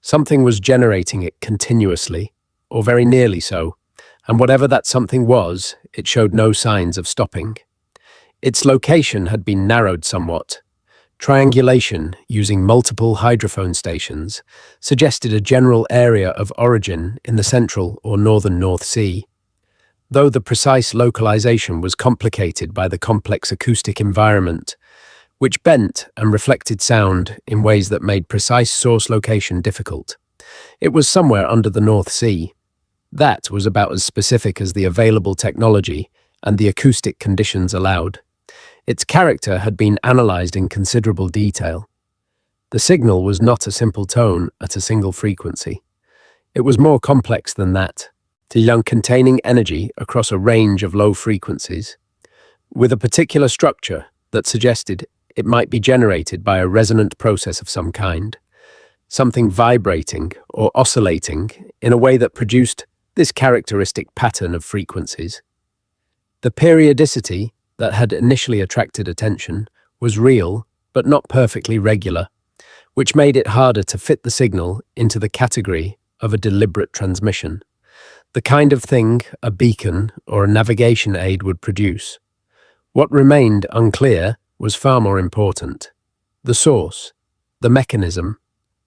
something was generating it continuously, or very nearly so, and whatever that something was, it showed no signs of stopping. Its location had been narrowed somewhat. Triangulation using multiple hydrophone stations suggested a general area of origin in the central or northern North Sea, though the precise localization was complicated by the complex acoustic environment, which bent and reflected sound in ways that made precise source location difficult. It was somewhere under the North Sea. That was about as specific as the available technology and the acoustic conditions allowed. Its character had been analyzed in considerable detail. The signal was not a simple tone at a single frequency. It was more complex than that, containing energy across a range of low frequencies, with a particular structure that suggested it might be generated by a resonant process of some kind, something vibrating or oscillating in a way that produced this characteristic pattern of frequencies. The periodicity that had initially attracted attention was real, but not perfectly regular, which made it harder to fit the signal into the category of a deliberate transmission, the kind of thing a beacon or a navigation aid would produce. What remained unclear was far more important: the source, the mechanism,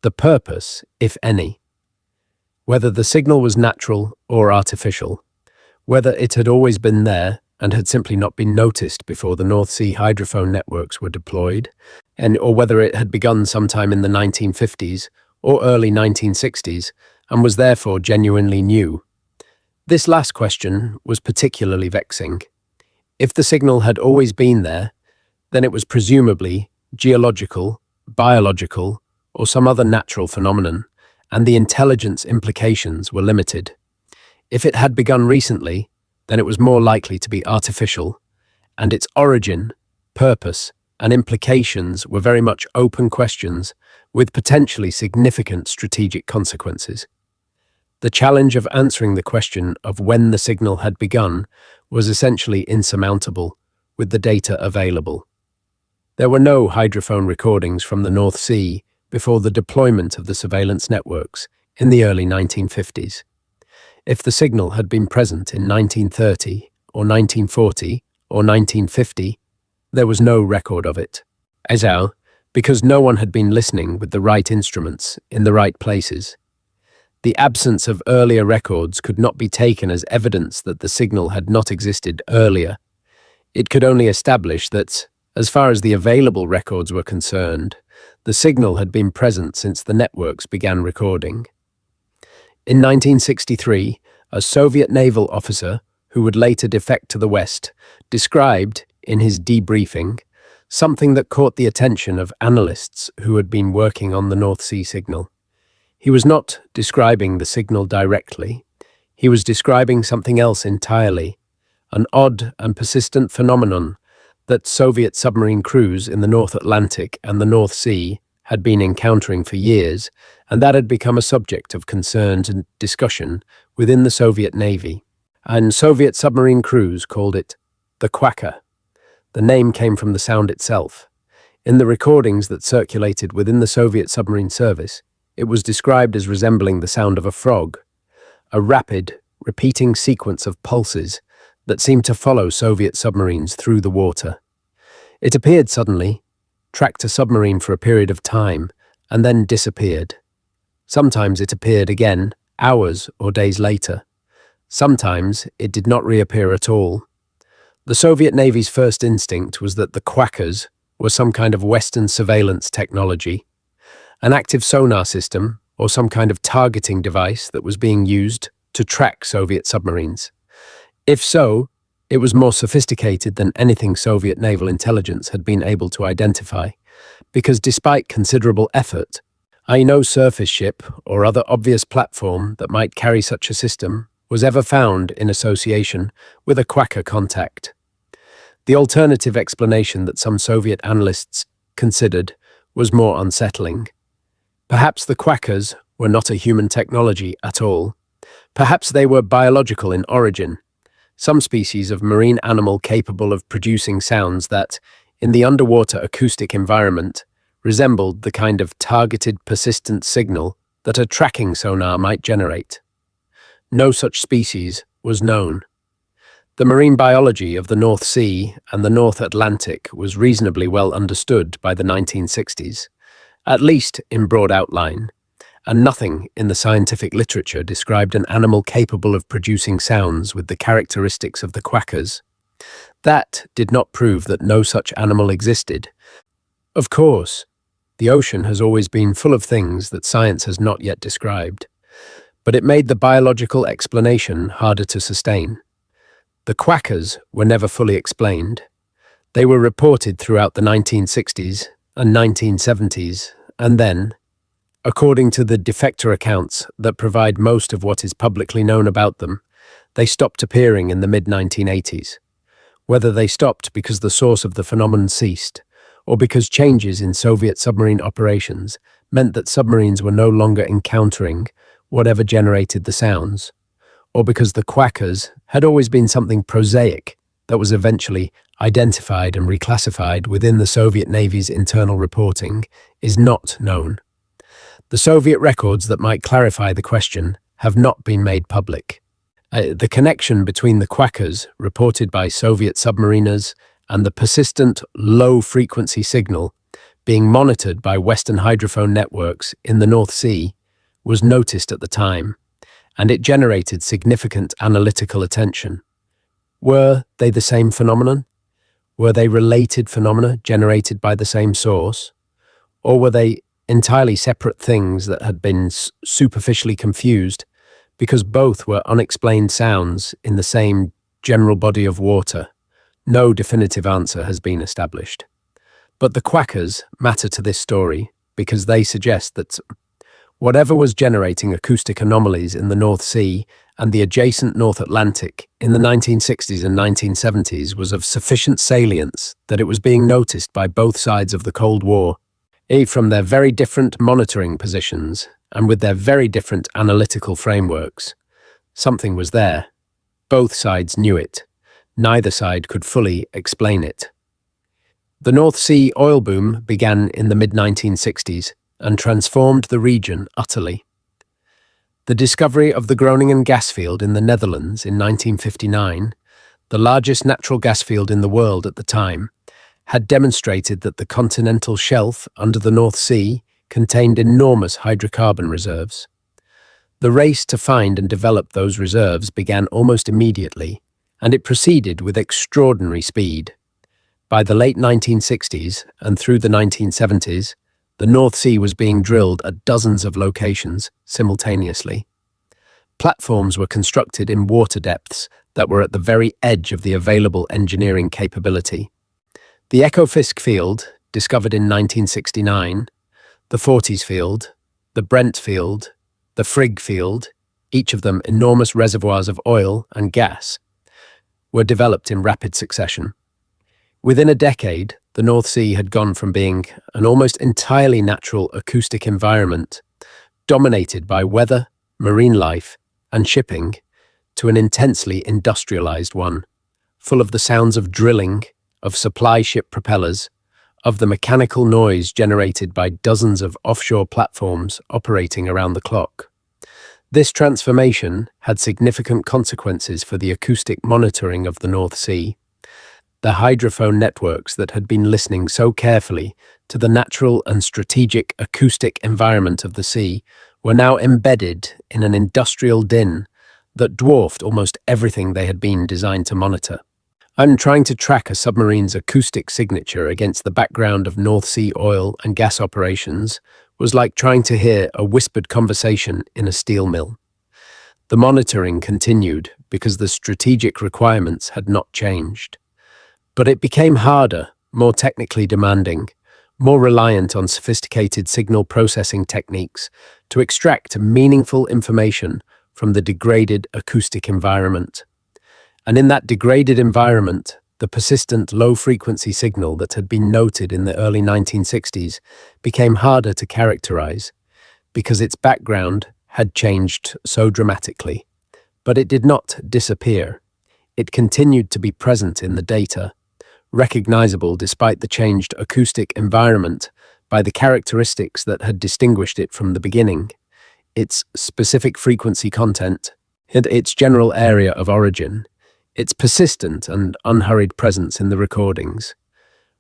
the purpose, if any. Whether the signal was natural or artificial, whether it had always been there and had simply not been noticed before the North Sea hydrophone networks were deployed, or whether it had begun sometime in the 1950s or early 1960s and was therefore genuinely new. This last question was particularly vexing. If the signal had always been there, then it was presumably geological, biological, or some other natural phenomenon, and the intelligence implications were limited. If it had begun recently, then it was more likely to be artificial, and its origin, purpose, and implications were very much open questions with potentially significant strategic consequences. The challenge of answering the question of when the signal had begun was essentially insurmountable with the data available. There were no hydrophone recordings from the North Sea before the deployment of the surveillance networks in the early 1950s. If the signal had been present in 1930 or 1940 or 1950, there was no record of it. Because no one had been listening with the right instruments in the right places. The absence of earlier records could not be taken as evidence that the signal had not existed earlier. It could only establish that, As far as the available records were concerned, the signal had been present since the networks began recording. In 1963, a Soviet naval officer, who would later defect to the West, described, in his debriefing, something that caught the attention of analysts who had been working on the North Sea signal. He was not describing the signal directly. He was describing something else entirely, an odd and persistent phenomenon that Soviet submarine crews in the North Atlantic and the North Sea had been encountering for years, and that had become a subject of concern and discussion within the Soviet Navy. And Soviet submarine crews called it the quacker. The name came from the sound itself. In the recordings that circulated within the Soviet submarine service, it was described as resembling the sound of a frog, a rapid, repeating sequence of pulses that seemed to follow Soviet submarines through the water. It appeared suddenly, tracked a submarine for a period of time, and then disappeared. Sometimes it appeared again, hours or days later. Sometimes it did not reappear at all. The Soviet Navy's first instinct was that the quackers were some kind of Western surveillance technology, an active sonar system or some kind of targeting device that was being used to track Soviet submarines. If so, it was more sophisticated than anything Soviet naval intelligence had been able to identify, because despite considerable effort, no surface ship or other obvious platform that might carry such a system was ever found in association with a quacker contact. The alternative explanation that some Soviet analysts considered was more unsettling. Perhaps the quackers were not a human technology at all. Perhaps they were biological in origin, some species of marine animal capable of producing sounds that, in the underwater acoustic environment, resembled the kind of targeted persistent signal that a tracking sonar might generate. No such species was known. The marine biology of the North Sea and the North Atlantic was reasonably well understood by the 1960s, at least in broad outline, and nothing in the scientific literature described an animal capable of producing sounds with the characteristics of the quackers. That did not prove that no such animal existed. Of course, the ocean has always been full of things that science has not yet described, but it made the biological explanation harder to sustain. The quackers were never fully explained. They were reported throughout the 1960s and 1970s, and then, according to the defector accounts that provide most of what is publicly known about them, they stopped appearing in the mid-1980s. Whether they stopped because the source of the phenomenon ceased, or because changes in Soviet submarine operations meant that submarines were no longer encountering whatever generated the sounds, or because the quackers had always been something prosaic that was eventually identified and reclassified within the Soviet Navy's internal reporting, is not known. The Soviet records that might clarify the question have not been made public. The connection between the quackers reported by Soviet submariners and the persistent low-frequency signal being monitored by Western hydrophone networks in the North Sea was noticed at the time, and it generated significant analytical attention. Were they the same phenomenon? Were they related phenomena generated by the same source? Or were they entirely separate things that had been superficially confused because both were unexplained sounds in the same general body of water? No definitive answer has been established. But the quackers matter to this story because they suggest that whatever was generating acoustic anomalies in the North Sea and the adjacent North Atlantic in the 1960s and 1970s was of sufficient salience that it was being noticed by both sides of the Cold War, from their very different monitoring positions and with their very different analytical frameworks. Something was there. Both sides knew it. Neither side could fully explain it. The North Sea oil boom began in the mid-1960s and transformed the region utterly. The discovery of the Groningen gas field in the Netherlands in 1959, the largest natural gas field in the world at the time, had demonstrated that the continental shelf under the North Sea contained enormous hydrocarbon reserves. The race to find and develop those reserves began almost immediately, and it proceeded with extraordinary speed. By the late 1960s and through the 1970s, the North Sea was being drilled at dozens of locations simultaneously. Platforms were constructed in water depths that were at the very edge of the available engineering capability. The Ekofisk field, discovered in 1969, the Forties field, the Brent field, the Frigg field, each of them enormous reservoirs of oil and gas, were developed in rapid succession. Within a decade, the North Sea had gone from being an almost entirely natural acoustic environment, dominated by weather, marine life, and shipping, to an intensely industrialized one, full of the sounds of drilling, of supply ship propellers, of the mechanical noise generated by dozens of offshore platforms operating around the clock. This transformation had significant consequences for the acoustic monitoring of the North Sea. The hydrophone networks that had been listening so carefully to the natural and strategic acoustic environment of the sea were now embedded in an industrial din that dwarfed almost everything they had been designed to monitor. I'm trying to track a submarine's acoustic signature against the background of North Sea oil and gas operations was like trying to hear a whispered conversation in a steel mill. The monitoring continued because the strategic requirements had not changed. But it became harder, more technically demanding, more reliant on sophisticated signal processing techniques to extract meaningful information from the degraded acoustic environment. And in that degraded environment, the persistent low-frequency signal that had been noted in the early 1960s became harder to characterize because its background had changed so dramatically. But it did not disappear. It continued to be present in the data, recognizable despite the changed acoustic environment by the characteristics that had distinguished it from the beginning: its specific frequency content, and its general area of origin, its persistent and unhurried presence in the recordings.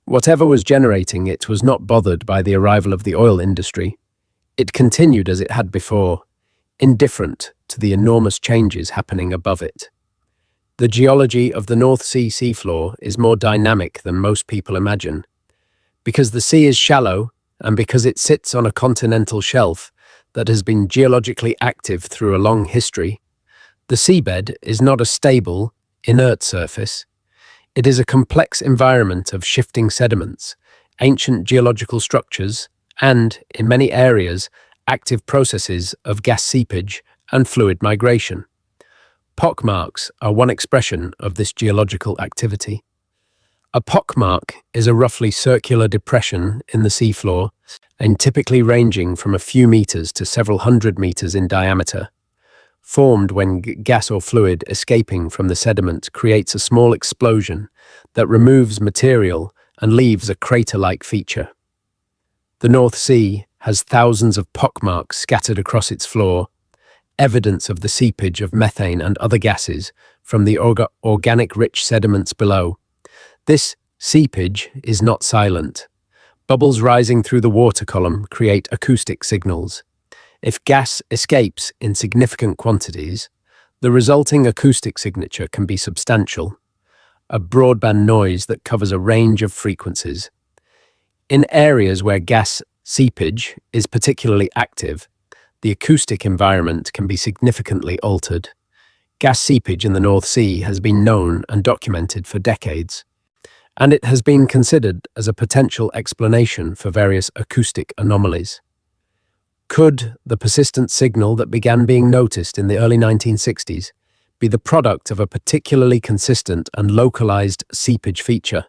Whatever was generating it was not bothered by the arrival of the oil industry. It continued as it had before, indifferent to the enormous changes happening above it. The geology of the North Sea seafloor is more dynamic than most people imagine. Because the sea is shallow, and because it sits on a continental shelf that has been geologically active through a long history, the seabed is not a stable, inert surface. It is a complex environment of shifting sediments, ancient geological structures, and, in many areas, active processes of gas seepage and fluid migration. Pockmarks are one expression of this geological activity. A pockmark is a roughly circular depression in the seafloor, and typically ranging from a few meters to several hundred meters in diameter. Formed when gas or fluid escaping from the sediment creates a small explosion that removes material and leaves a crater-like feature. The North Sea has thousands of pockmarks scattered across its floor, evidence of the seepage of methane and other gases from the organic-rich sediments below. This seepage is not silent. Bubbles rising through the water column create acoustic signals. If gas escapes in significant quantities, the resulting acoustic signature can be substantial, a broadband noise that covers a range of frequencies. In areas where gas seepage is particularly active, the acoustic environment can be significantly altered. Gas seepage in the North Sea has been known and documented for decades, and it has been considered as a potential explanation for various acoustic anomalies. Could the persistent signal that began being noticed in the early 1960s be the product of a particularly consistent and localized seepage feature?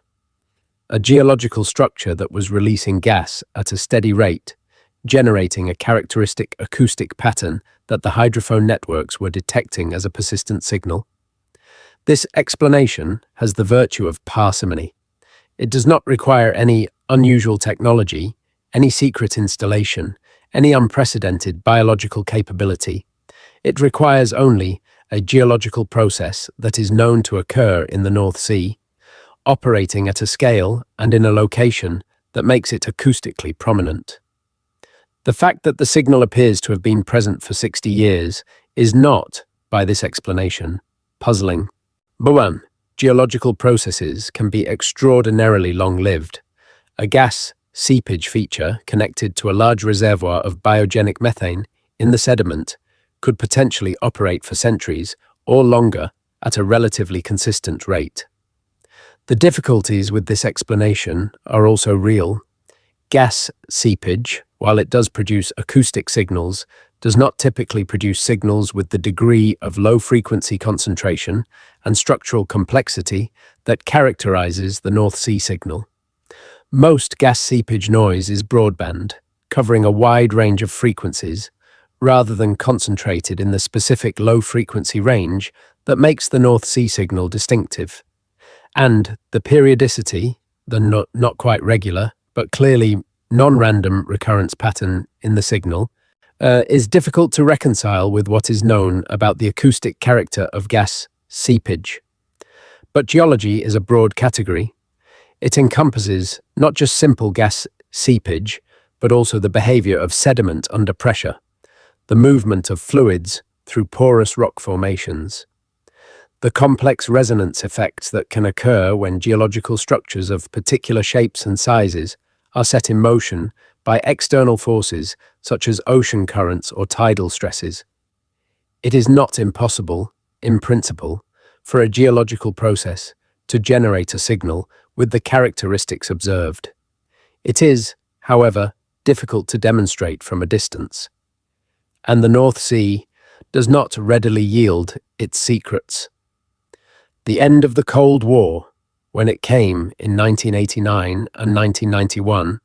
A geological structure that was releasing gas at a steady rate, generating a characteristic acoustic pattern that the hydrophone networks were detecting as a persistent signal. This explanation has the virtue of parsimony. It does not require any unusual technology, any secret installation, any unprecedented biological capability. It requires only a geological process that is known to occur in the North Sea, operating at a scale and in a location that makes it acoustically prominent. The fact that the signal appears to have been present for 60 years is not, by this explanation, puzzling. Boom. geological processes can be extraordinarily long-lived. A gas seepage feature connected to a large reservoir of biogenic methane in the sediment could potentially operate for centuries or longer at a relatively consistent rate. The difficulties with this explanation are also real. Gas seepage, while it does produce acoustic signals, does not typically produce signals with the degree of low-frequency concentration and structural complexity that characterizes the North Sea signal. Most gas seepage noise is broadband, covering a wide range of frequencies, rather than concentrated in the specific low-frequency range that makes the North Sea signal distinctive. And the periodicity, the not quite regular, but clearly non-random recurrence pattern in the signal, is difficult to reconcile with what is known about the acoustic character of gas seepage. But geology is a broad category. It encompasses not just simple gas seepage, but also the behavior of sediment under pressure, the movement of fluids through porous rock formations, the complex resonance effects that can occur when geological structures of particular shapes and sizes are set in motion by external forces such as ocean currents or tidal stresses. It is not impossible, in principle, for a geological process to generate a signal with the characteristics observed. It is, however, difficult to demonstrate from a distance. And the North Sea does not readily yield its secrets. The end of the Cold War, when it came in 1989 and 1991,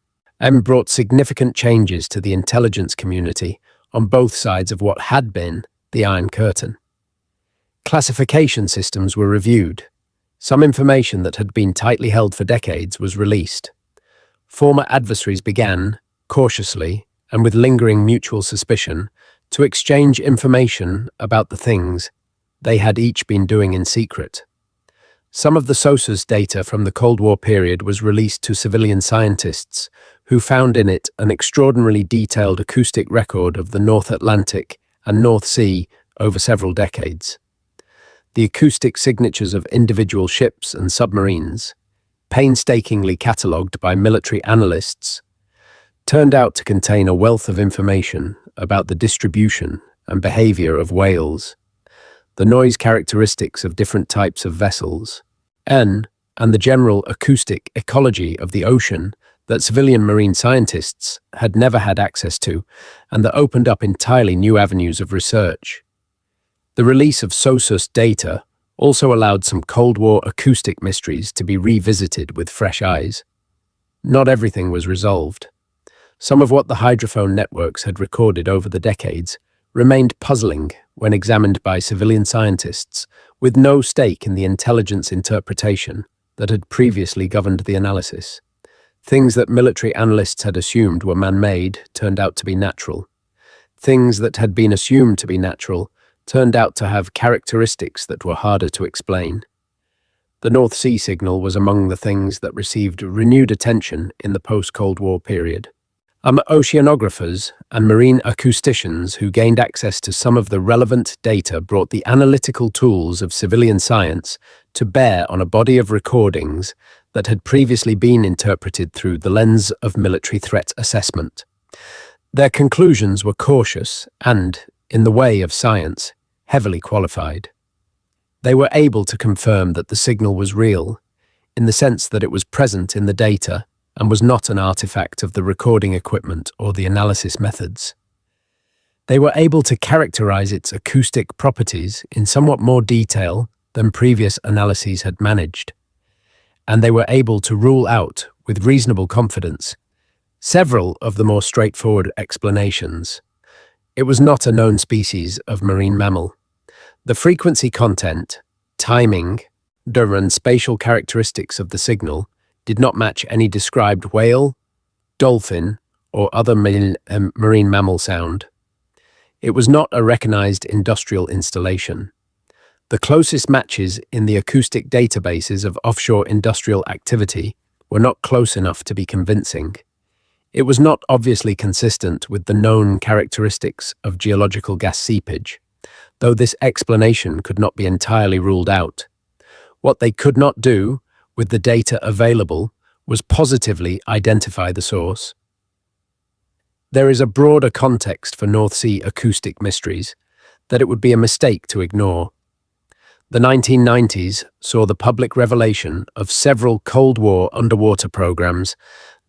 brought significant changes to the intelligence community on both sides of what had been the Iron Curtain. Classification systems were reviewed. Some information that had been tightly held for decades was released. Former adversaries began, cautiously and with lingering mutual suspicion, to exchange information about the things they had each been doing in secret. Some of the SOSUS data from the Cold War period was released to civilian scientists, who found in it an extraordinarily detailed acoustic record of the North Atlantic and North Sea over several decades. The acoustic signatures of individual ships and submarines, painstakingly catalogued by military analysts, turned out to contain a wealth of information about the distribution and behavior of whales, the noise characteristics of different types of vessels, and the general acoustic ecology of the ocean that civilian marine scientists had never had access to, and that opened up entirely new avenues of research. The release of SOSUS data also allowed some Cold War acoustic mysteries to be revisited with fresh eyes. Not everything was resolved. Some of what the hydrophone networks had recorded over the decades remained puzzling when examined by civilian scientists, with no stake in the intelligence interpretation that had previously governed the analysis. Things that military analysts had assumed were man-made turned out to be natural. Things that had been assumed to be natural turned out to have characteristics that were harder to explain. The North Sea signal was among the things that received renewed attention in the post-Cold War period. Oceanographers and marine acousticians who gained access to some of the relevant data brought the analytical tools of civilian science to bear on a body of recordings that had previously been interpreted through the lens of military threat assessment. Their conclusions were cautious and, in the way of science, heavily qualified. They were able to confirm that the signal was real, in the sense that it was present in the data and was not an artifact of the recording equipment or the analysis methods. They were able to characterize its acoustic properties in somewhat more detail than previous analyses had managed, and they were able to rule out, with reasonable confidence, several of the more straightforward explanations. It was not a known species of marine mammal. The frequency content, timing, and spatial characteristics of the signal did not match any described whale, dolphin, or other marine mammal sound. It was not a recognized industrial installation. The closest matches in the acoustic databases of offshore industrial activity were not close enough to be convincing. It was not obviously consistent with the known characteristics of geological gas seepage, though this explanation could not be entirely ruled out. What they could not do, with the data available, was positively identify the source. There is a broader context for North Sea acoustic mysteries that it would be a mistake to ignore. The 1990s saw the public revelation of several Cold War underwater programs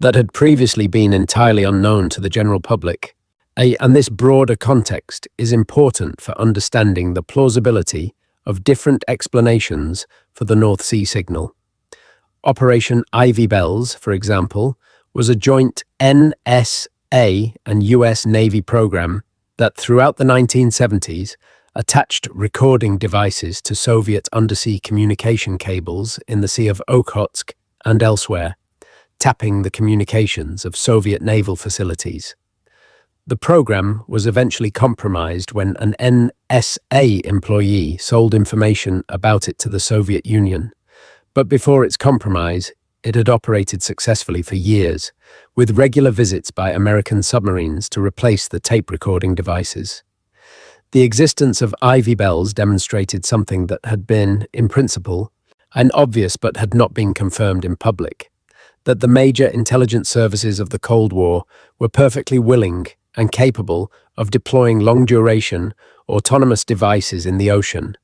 that had previously been entirely unknown to the general public. And this broader context is important for understanding the plausibility of different explanations for the North Sea signal. Operation Ivy Bells, for example, was a joint NSA and US Navy program that throughout the 1970s attached recording devices to Soviet undersea communication cables in the Sea of Okhotsk and elsewhere, tapping the communications of Soviet naval facilities. The program was eventually compromised when an NSA employee sold information about it to the Soviet Union. But before its compromise, it had operated successfully for years, with regular visits by American submarines to replace the tape recording devices. The existence of Ivy Bells demonstrated something that had been, in principle, and obvious but had not been confirmed in public, that the major intelligence services of the Cold War were perfectly willing and capable of deploying long-duration, autonomous devices in the ocean,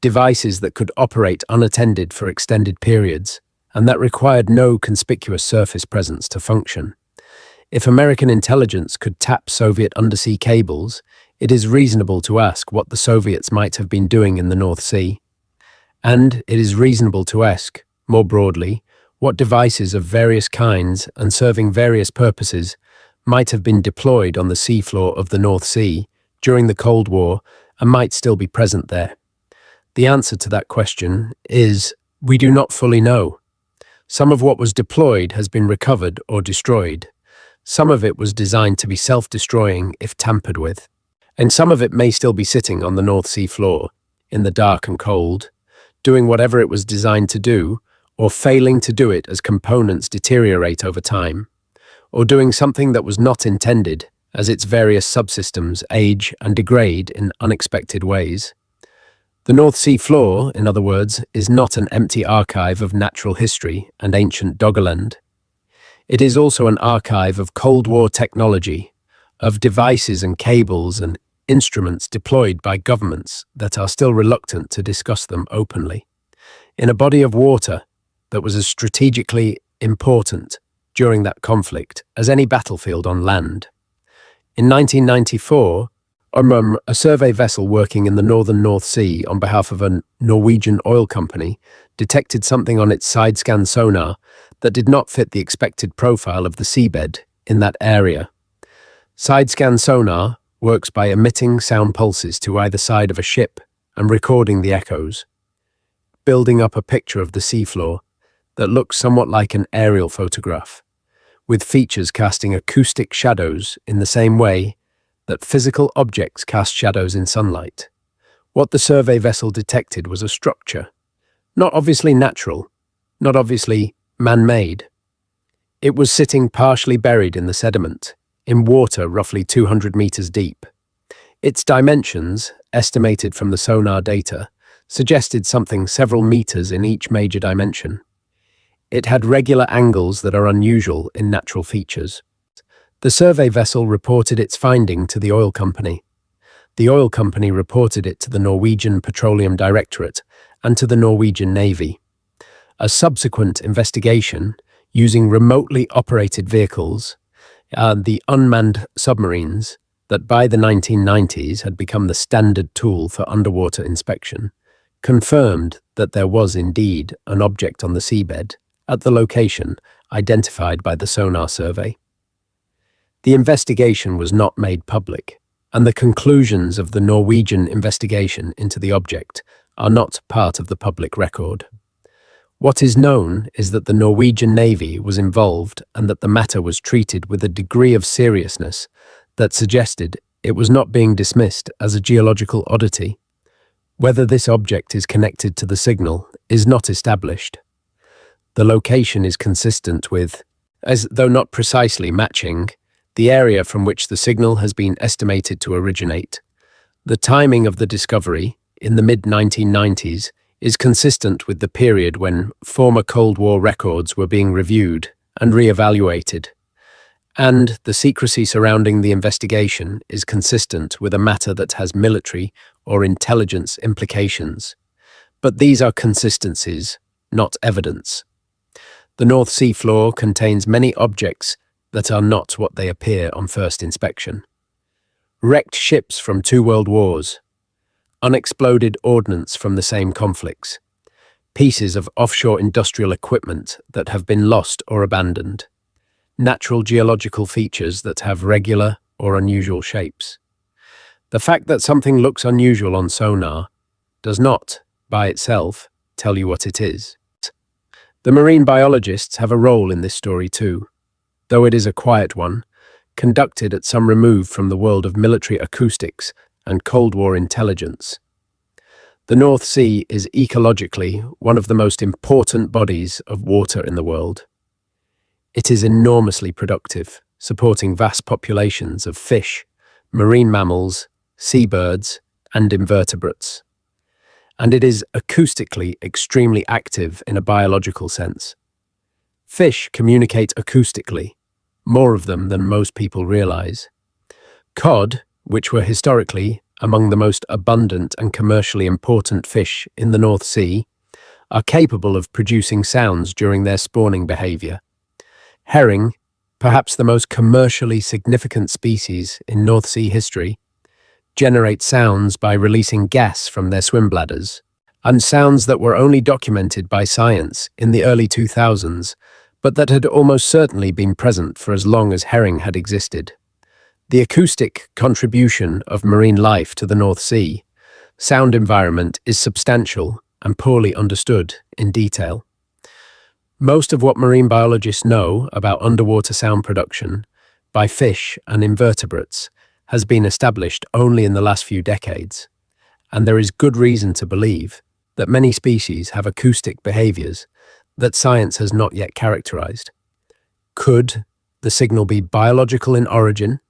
devices that could operate unattended for extended periods, and that required no conspicuous surface presence to function. If American intelligence could tap Soviet undersea cables, it is reasonable to ask what the Soviets might have been doing in the North Sea. And it is reasonable to ask, more broadly, what devices of various kinds and serving various purposes might have been deployed on the seafloor of the North Sea during the Cold War and might still be present there. The answer to that question is, we do not fully know. Some of what was deployed has been recovered or destroyed. Some of it was designed to be self-destroying if tampered with. And some of it may still be sitting on the North Sea floor, in the dark and cold, doing whatever it was designed to do, or failing to do it as components deteriorate over time, or doing something that was not intended as its various subsystems age and degrade in unexpected ways. The North Sea floor, in other words, is not an empty archive of natural history and ancient Doggerland. It is also an archive of Cold War technology, of devices and cables and instruments deployed by governments that are still reluctant to discuss them openly, in a body of water that was as strategically important during that conflict as any battlefield on land. In 1994, a survey vessel working in the northern North Sea on behalf of a Norwegian oil company detected something on its side-scan sonar that did not fit the expected profile of the seabed in that area. Side-scan sonar works by emitting sound pulses to either side of a ship and recording the echoes, building up a picture of the seafloor that looks somewhat like an aerial photograph, with features casting acoustic shadows in the same way that physical objects cast shadows in sunlight. What the survey vessel detected was a structure, not obviously natural, not obviously man-made. It was sitting partially buried in the sediment, in water roughly 200 meters deep. Its dimensions, estimated from the sonar data, suggested something several meters in each major dimension. It had regular angles that are unusual in natural features. The survey vessel reported its finding to the oil company. The oil company reported it to the Norwegian Petroleum Directorate and to the Norwegian Navy. A subsequent investigation, using remotely operated vehicles, the unmanned submarines that by the 1990s had become the standard tool for underwater inspection, confirmed that there was indeed an object on the seabed at the location identified by the sonar survey. The investigation was not made public, and the conclusions of the Norwegian investigation into the object are not part of the public record. What is known is that the Norwegian Navy was involved and that the matter was treated with a degree of seriousness that suggested it was not being dismissed as a geological oddity. Whether this object is connected to the signal is not established. The location is consistent with, as though not precisely matching, the area from which the signal has been estimated to originate. The timing of the discovery, in the mid-1990s, is consistent with the period when former Cold War records were being reviewed and re-evaluated, and the secrecy surrounding the investigation is consistent with a matter that has military or intelligence implications. But these are consistencies, not evidence. The North Sea floor contains many objects that are not what they appear on first inspection. Wrecked ships from two world wars, unexploded ordnance from the same conflicts, pieces of offshore industrial equipment that have been lost or abandoned, natural geological features that have regular or unusual shapes. The fact that something looks unusual on sonar does not, by itself, tell you what it is. The marine biologists have a role in this story too, though it is a quiet one, conducted at some remove from the world of military acoustics and Cold War intelligence. The North Sea is ecologically one of the most important bodies of water in the world. It is enormously productive, supporting vast populations of fish, marine mammals, seabirds, and invertebrates. And it is acoustically extremely active in a biological sense. Fish communicate acoustically, more of them than most people realize. Cod, which were historically among the most abundant and commercially important fish in the North Sea, are capable of producing sounds during their spawning behavior. Herring, perhaps the most commercially significant species in North Sea history, generate sounds by releasing gas from their swim bladders, and sounds that were only documented by science in the early 2000s, but that had almost certainly been present for as long as herring had existed. The acoustic contribution of marine life to the North Sea sound environment is substantial and poorly understood in detail. Most of what marine biologists know about underwater sound production by fish and invertebrates has been established only in the last few decades, and there is good reason to believe that many species have acoustic behaviors that science has not yet characterized. Could the signal be biological in origin?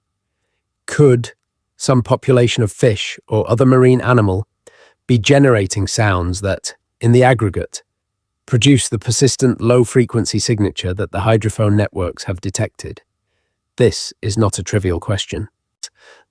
Could some population of fish or other marine animal be generating sounds that, in the aggregate, produce the persistent low-frequency signature that the hydrophone networks have detected? This is not a trivial question.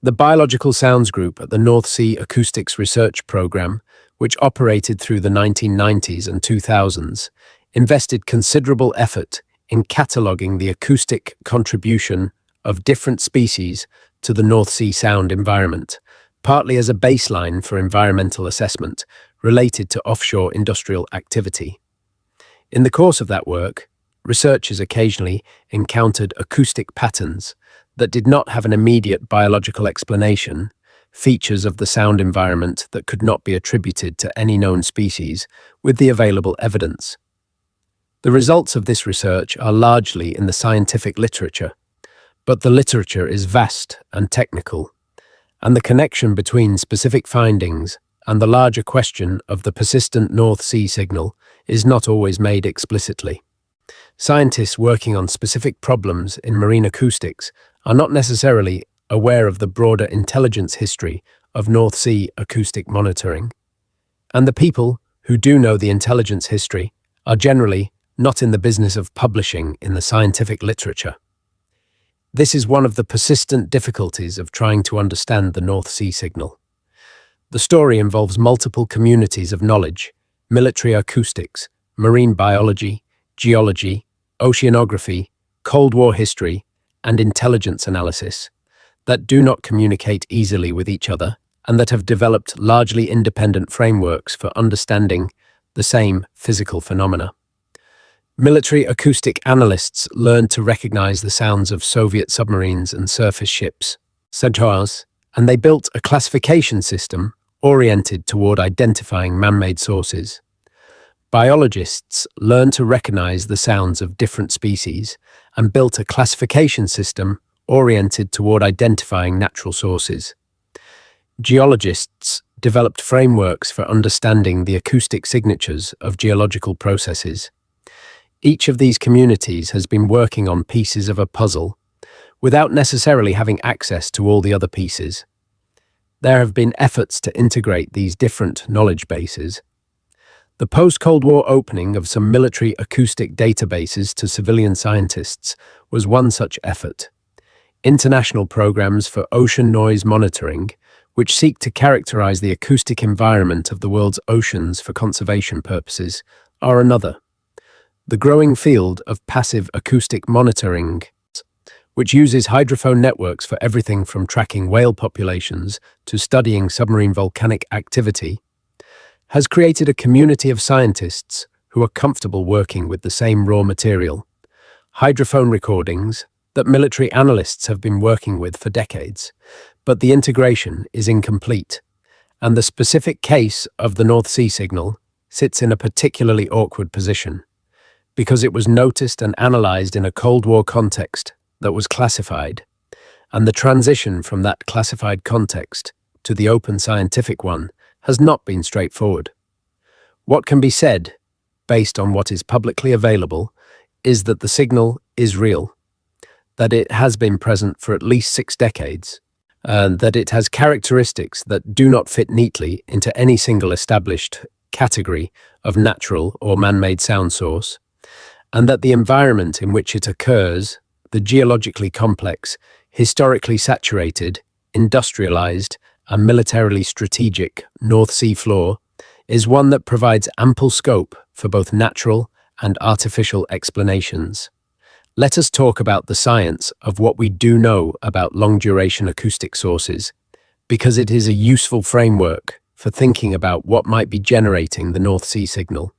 The Biological Sounds Group at the North Sea Acoustics Research Program, which operated through the 1990s and 2000s, invested considerable effort in cataloguing the acoustic contribution of different species to the North Sea sound environment, partly as a baseline for environmental assessment related to offshore industrial activity. In the course of that work, researchers occasionally encountered acoustic patterns that did not have an immediate biological explanation, features of the sound environment that could not be attributed to any known species with the available evidence. The results of this research are largely in the scientific literature, but the literature is vast and technical, and the connection between specific findings and the larger question of the persistent North Sea signal is not always made explicitly. Scientists working on specific problems in marine acoustics are not necessarily aware of the broader intelligence history of North Sea acoustic monitoring. And the people who do know the intelligence history are generally not in the business of publishing in the scientific literature. This is one of the persistent difficulties of trying to understand the North Sea signal. The story involves multiple communities of knowledge: military acoustics, marine biology, geology, oceanography, Cold War history, and intelligence analysis that do not communicate easily with each other and that have developed largely independent frameworks for understanding the same physical phenomena. Military acoustic analysts learned to recognize the sounds of Soviet submarines and surface ships, and they built a classification system oriented toward identifying man-made sources. Biologists learned to recognize the sounds of different species and built a classification system oriented toward identifying natural sources. Geologists developed frameworks for understanding the acoustic signatures of geological processes. Each of these communities has been working on pieces of a puzzle without necessarily having access to all the other pieces. There have been efforts to integrate these different knowledge bases. The post-Cold War opening of some military acoustic databases to civilian scientists was one such effort. International programs for ocean noise monitoring, which seek to characterize the acoustic environment of the world's oceans for conservation purposes, are another. The growing field of passive acoustic monitoring, which uses hydrophone networks for everything from tracking whale populations to studying submarine volcanic activity, has created a community of scientists who are comfortable working with the same raw material, hydrophone recordings, that military analysts have been working with for decades, but the integration is incomplete, and the specific case of the North Sea signal sits in a particularly awkward position, because it was noticed and analyzed in a Cold War context that was classified, and the transition from that classified context to the open scientific one has not been straightforward. What can be said, based on what is publicly available, is that the signal is real, that it has been present for at least 6 decades, and that it has characteristics that do not fit neatly into any single established category of natural or man-made sound source, and that the environment in which it occurs, the geologically complex, historically saturated, industrialized, and militarily strategic North Sea floor, is one that provides ample scope for both natural and artificial explanations. Let us talk about the science of what we do know about long-duration acoustic sources, because it is a useful framework for thinking about what might be generating the North Sea signal.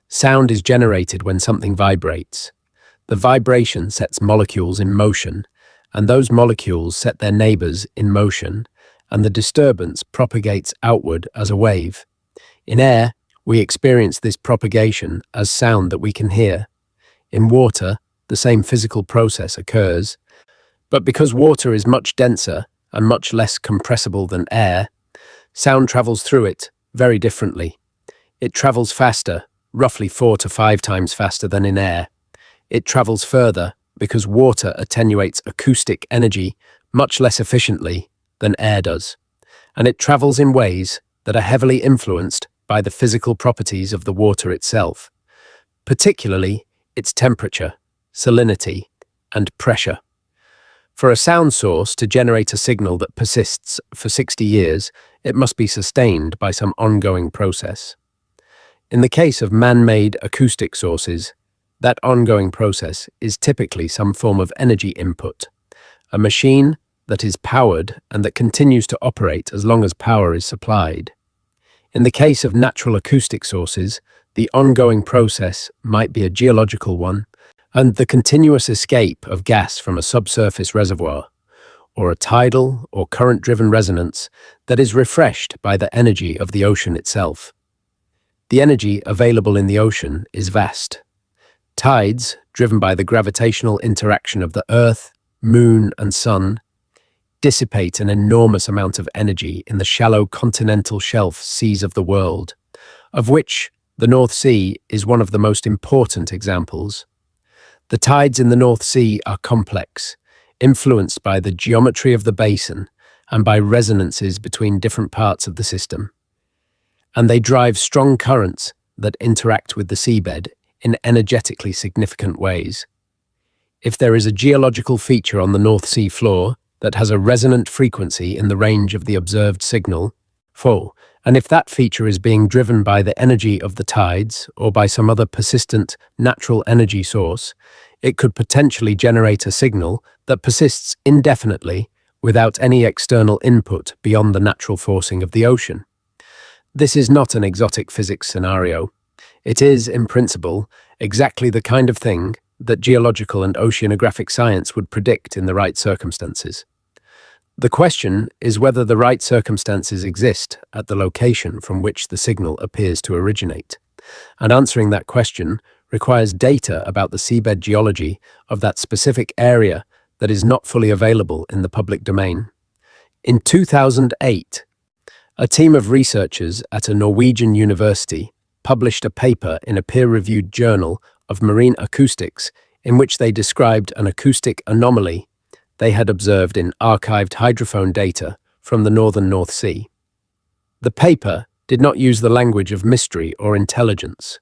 Sound is generated when something vibrates. The vibration sets molecules in motion, and those molecules set their neighbors in motion, and the disturbance propagates outward as a wave. In air, we experience this propagation as sound that we can hear. In water, the same physical process occurs, but because water is much denser and much less compressible than air, sound travels through it very differently. It travels faster, roughly 4 to 5 times faster than in air. It travels further because water attenuates acoustic energy much less efficiently than air does, and it travels in ways that are heavily influenced by the physical properties of the water itself, particularly its temperature, salinity, and pressure. For a sound source to generate a signal that persists for 60 years, it must be sustained by some ongoing process. In the case of man-made acoustic sources, that ongoing process is typically some form of energy input, a machine that is powered and that continues to operate as long as power is supplied. In the case of natural acoustic sources, the ongoing process might be a geological one, and the continuous escape of gas from a subsurface reservoir, or a tidal or current-driven resonance that is refreshed by the energy of the ocean itself. The energy available in the ocean is vast. Tides, driven by the gravitational interaction of the Earth, Moon, and Sun, dissipate an enormous amount of energy in the shallow continental shelf seas of the world, of which the North Sea is one of the most important examples. The tides in the North Sea are complex, influenced by the geometry of the basin and by resonances between different parts of the system. And they drive strong currents that interact with the seabed in energetically significant ways. If there is a geological feature on the North Sea floor that has a resonant frequency in the range of the observed signal, and if that feature is being driven by the energy of the tides or by some other persistent natural energy source, it could potentially generate a signal that persists indefinitely without any external input beyond the natural forcing of the ocean. This is not an exotic physics scenario. It is, in principle, exactly the kind of thing that geological and oceanographic science would predict in the right circumstances. The question is whether the right circumstances exist at the location from which the signal appears to originate, and answering that question requires data about the seabed geology of that specific area that is not fully available in the public domain. In 2008, a team of researchers at a Norwegian university published a paper in a peer-reviewed journal of marine acoustics in which they described an acoustic anomaly they had observed in archived hydrophone data from the northern North Sea. The paper did not use the language of mystery or intelligence.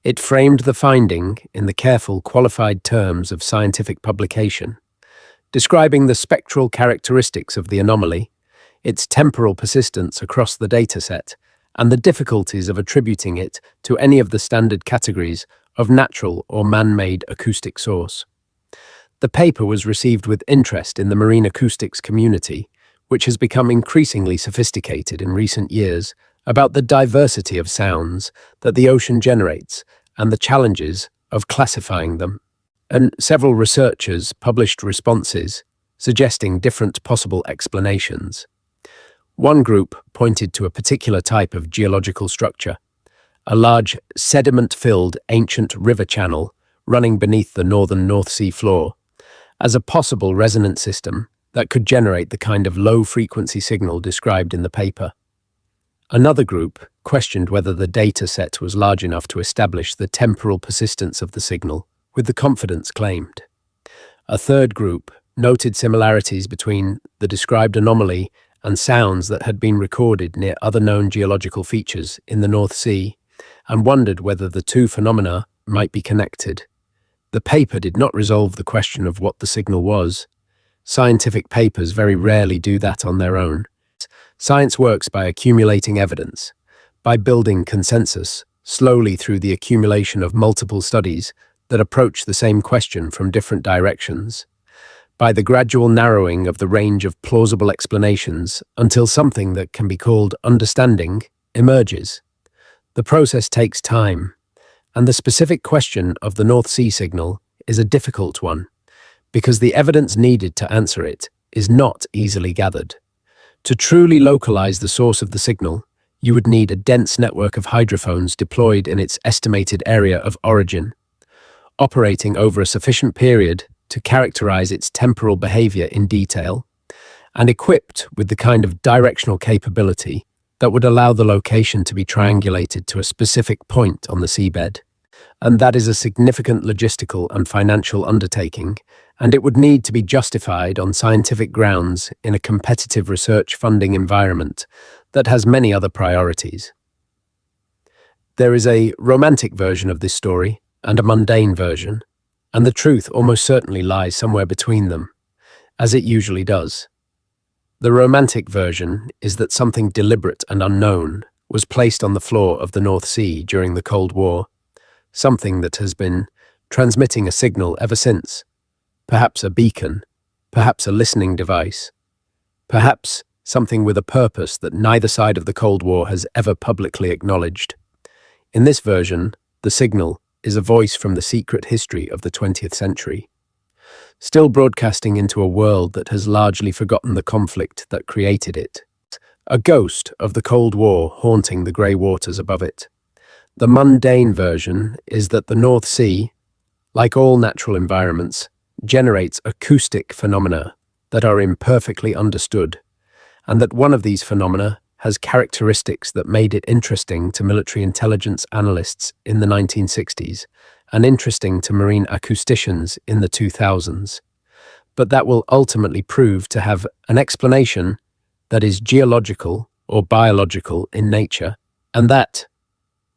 It framed the finding in the careful, qualified terms of scientific publication, describing the spectral characteristics of the anomaly, its temporal persistence across the dataset, and the difficulties of attributing it to any of the standard categories of natural or man-made acoustic source. The paper was received with interest in the marine acoustics community, which has become increasingly sophisticated in recent years about the diversity of sounds that the ocean generates and the challenges of classifying them. And several researchers published responses suggesting different possible explanations. One group pointed to a particular type of geological structure, a large sediment-filled ancient river channel running beneath the northern North Sea floor, as a possible resonant system that could generate the kind of low-frequency signal described in the paper. Another group questioned whether the data set was large enough to establish the temporal persistence of the signal with the confidence claimed. A third group noted similarities between the described anomaly and sounds that had been recorded near other known geological features in the North Sea, and wondered whether the two phenomena might be connected. The paper did not resolve the question of what the signal was. Scientific papers very rarely do that on their own. Science works by accumulating evidence, by building consensus, slowly through the accumulation of multiple studies that approach the same question from different directions, by the gradual narrowing of the range of plausible explanations until something that can be called understanding emerges. The process takes time, and the specific question of the North Sea signal is a difficult one, because the evidence needed to answer it is not easily gathered. To truly localize the source of the signal, you would need a dense network of hydrophones deployed in its estimated area of origin, operating over a sufficient period to characterize its temporal behavior in detail, and equipped with the kind of directional capability that would allow the location to be triangulated to a specific point on the seabed. And that is a significant logistical and financial undertaking, and it would need to be justified on scientific grounds in a competitive research funding environment that has many other priorities. There is a romantic version of this story and a mundane version, and the truth almost certainly lies somewhere between them, as it usually does. The romantic version is that something deliberate and unknown was placed on the floor of the North Sea during the Cold War, something that has been transmitting a signal ever since, perhaps a beacon, perhaps a listening device, perhaps something with a purpose that neither side of the Cold War has ever publicly acknowledged. In this version, the signal is a voice from the secret history of the 20th century, still broadcasting into a world that has largely forgotten the conflict that created it, a ghost of the Cold War haunting the grey waters above it. The mundane version is that the North Sea, like all natural environments, generates acoustic phenomena that are imperfectly understood, and that one of these phenomena has characteristics that made it interesting to military intelligence analysts in the 1960s and interesting to marine acousticians in the 2000s, but that will ultimately prove to have an explanation that is geological or biological in nature, and that,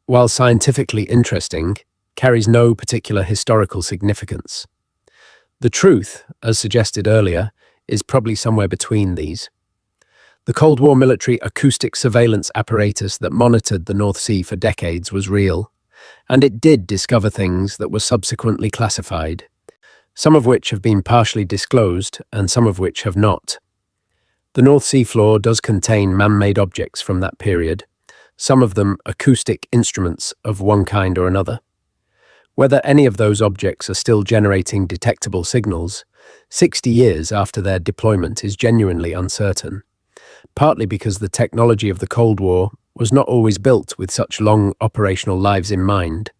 while scientifically interesting, carries no particular historical significance. The truth, as suggested earlier, is probably somewhere between these. The Cold War military acoustic surveillance apparatus that monitored the North Sea for decades was real, and it did discover things that were subsequently classified, some of which have been partially disclosed and some of which have not. The North Sea floor does contain man-made objects from that period, some of them acoustic instruments of one kind or another. Whether any of those objects are still generating detectable signals 60 years after their deployment is genuinely uncertain, partly because the technology of the Cold War was not always built with such long operational lives in mind,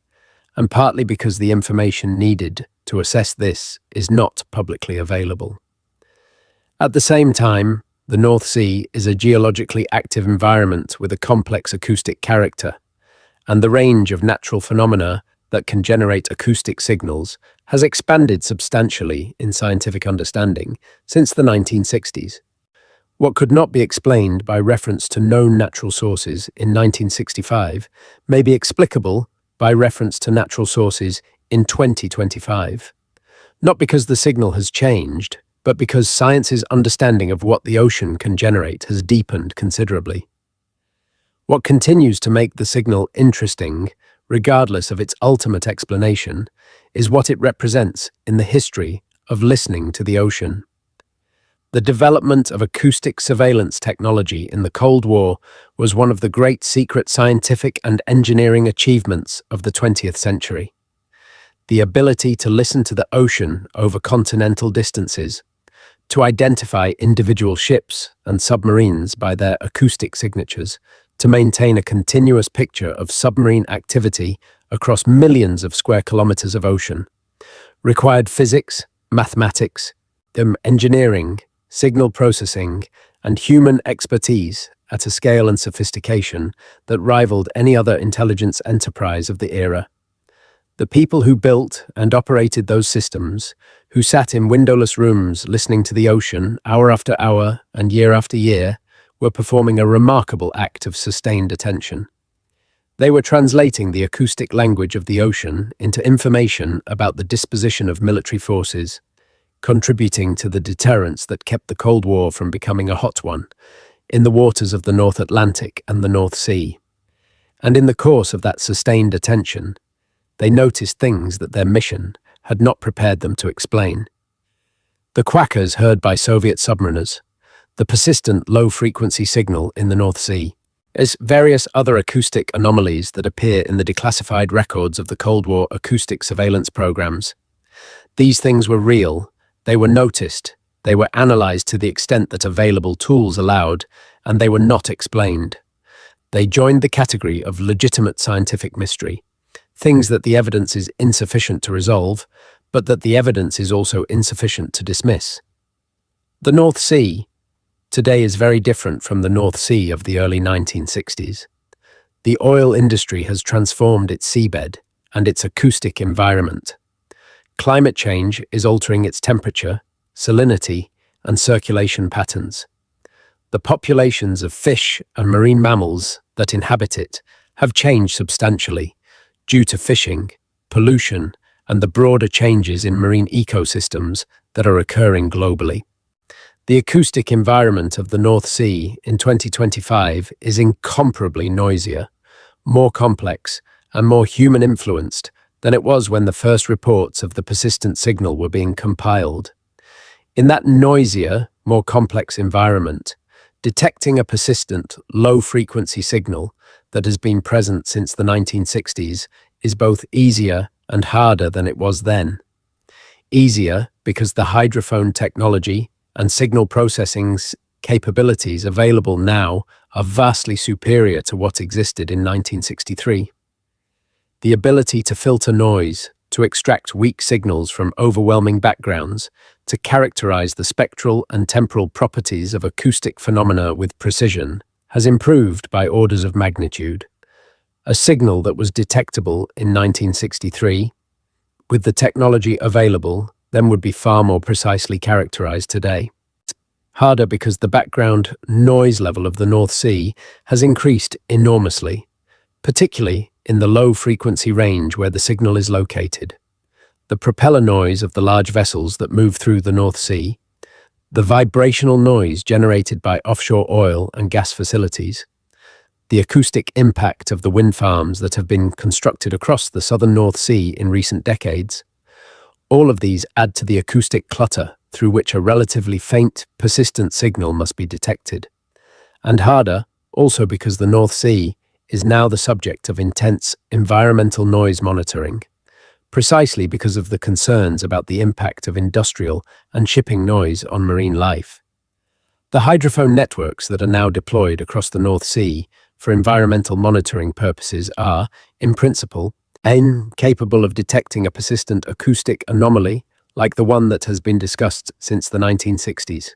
and partly because the information needed to assess this is not publicly available. At the same time, the North Sea is a geologically active environment with a complex acoustic character, and the range of natural phenomena that can generate acoustic signals has expanded substantially in scientific understanding since the 1960s. What could not be explained by reference to known natural sources in 1965 may be explicable by reference to natural sources in 2025. Not because the signal has changed, but because science's understanding of what the ocean can generate has deepened considerably. What continues to make the signal interesting, regardless of its ultimate explanation, is what it represents in the history of listening to the ocean. The development of acoustic surveillance technology in the Cold War was one of the great secret scientific and engineering achievements of the 20th century. The ability to listen to the ocean over continental distances, to identify individual ships and submarines by their acoustic signatures, to maintain a continuous picture of submarine activity across millions of square kilometers of ocean, required physics, mathematics, engineering, signal processing, and human expertise at a scale and sophistication that rivaled any other intelligence enterprise of the era. The people who built and operated those systems, who sat in windowless rooms listening to the ocean hour after hour and year after year, were performing a remarkable act of sustained attention. They were translating the acoustic language of the ocean into information about the disposition of military forces, contributing to the deterrence that kept the Cold War from becoming a hot one in the waters of the North Atlantic and the North Sea. And in the course of that sustained attention, they noticed things that their mission had not prepared them to explain. The quackers heard by Soviet submariners, the persistent low-frequency signal in the North Sea, as various other acoustic anomalies that appear in the declassified records of the Cold War acoustic surveillance programs. These things were real, they were noticed, they were analyzed to the extent that available tools allowed, and they were not explained. They joined the category of legitimate scientific mystery, things that the evidence is insufficient to resolve, but that the evidence is also insufficient to dismiss. The North Sea today is very different from the North Sea of the early 1960s. The oil industry has transformed its seabed and its acoustic environment. Climate change is altering its temperature, salinity, and circulation patterns. The populations of fish and marine mammals that inhabit it have changed substantially due to fishing, pollution, and the broader changes in marine ecosystems that are occurring globally. The acoustic environment of the North Sea in 2025 is incomparably noisier, more complex, and more human-influenced than it was when the first reports of the persistent signal were being compiled. In that noisier, more complex environment, detecting a persistent, low-frequency signal that has been present since the 1960s is both easier and harder than it was then. Easier because the hydrophone technology and signal processing's capabilities available now are vastly superior to what existed in 1963. The ability to filter noise, to extract weak signals from overwhelming backgrounds, to characterize the spectral and temporal properties of acoustic phenomena with precision, has improved by orders of magnitude. A signal that was detectable in 1963, with the technology available, then would be far more precisely characterized today. Harder because the background noise level of the North Sea has increased enormously, particularly in the low-frequency range where the signal is located. The propeller noise of the large vessels that move through the North Sea, the vibrational noise generated by offshore oil and gas facilities, the acoustic impact of the wind farms that have been constructed across the southern North Sea in recent decades, all of these add to the acoustic clutter through which a relatively faint, persistent signal must be detected. And harder, also because the North Sea is now the subject of intense environmental noise monitoring, precisely because of the concerns about the impact of industrial and shipping noise on marine life. The hydrophone networks that are now deployed across the North Sea for environmental monitoring purposes are, in principle, capable of detecting a persistent acoustic anomaly like the one that has been discussed since the 1960s.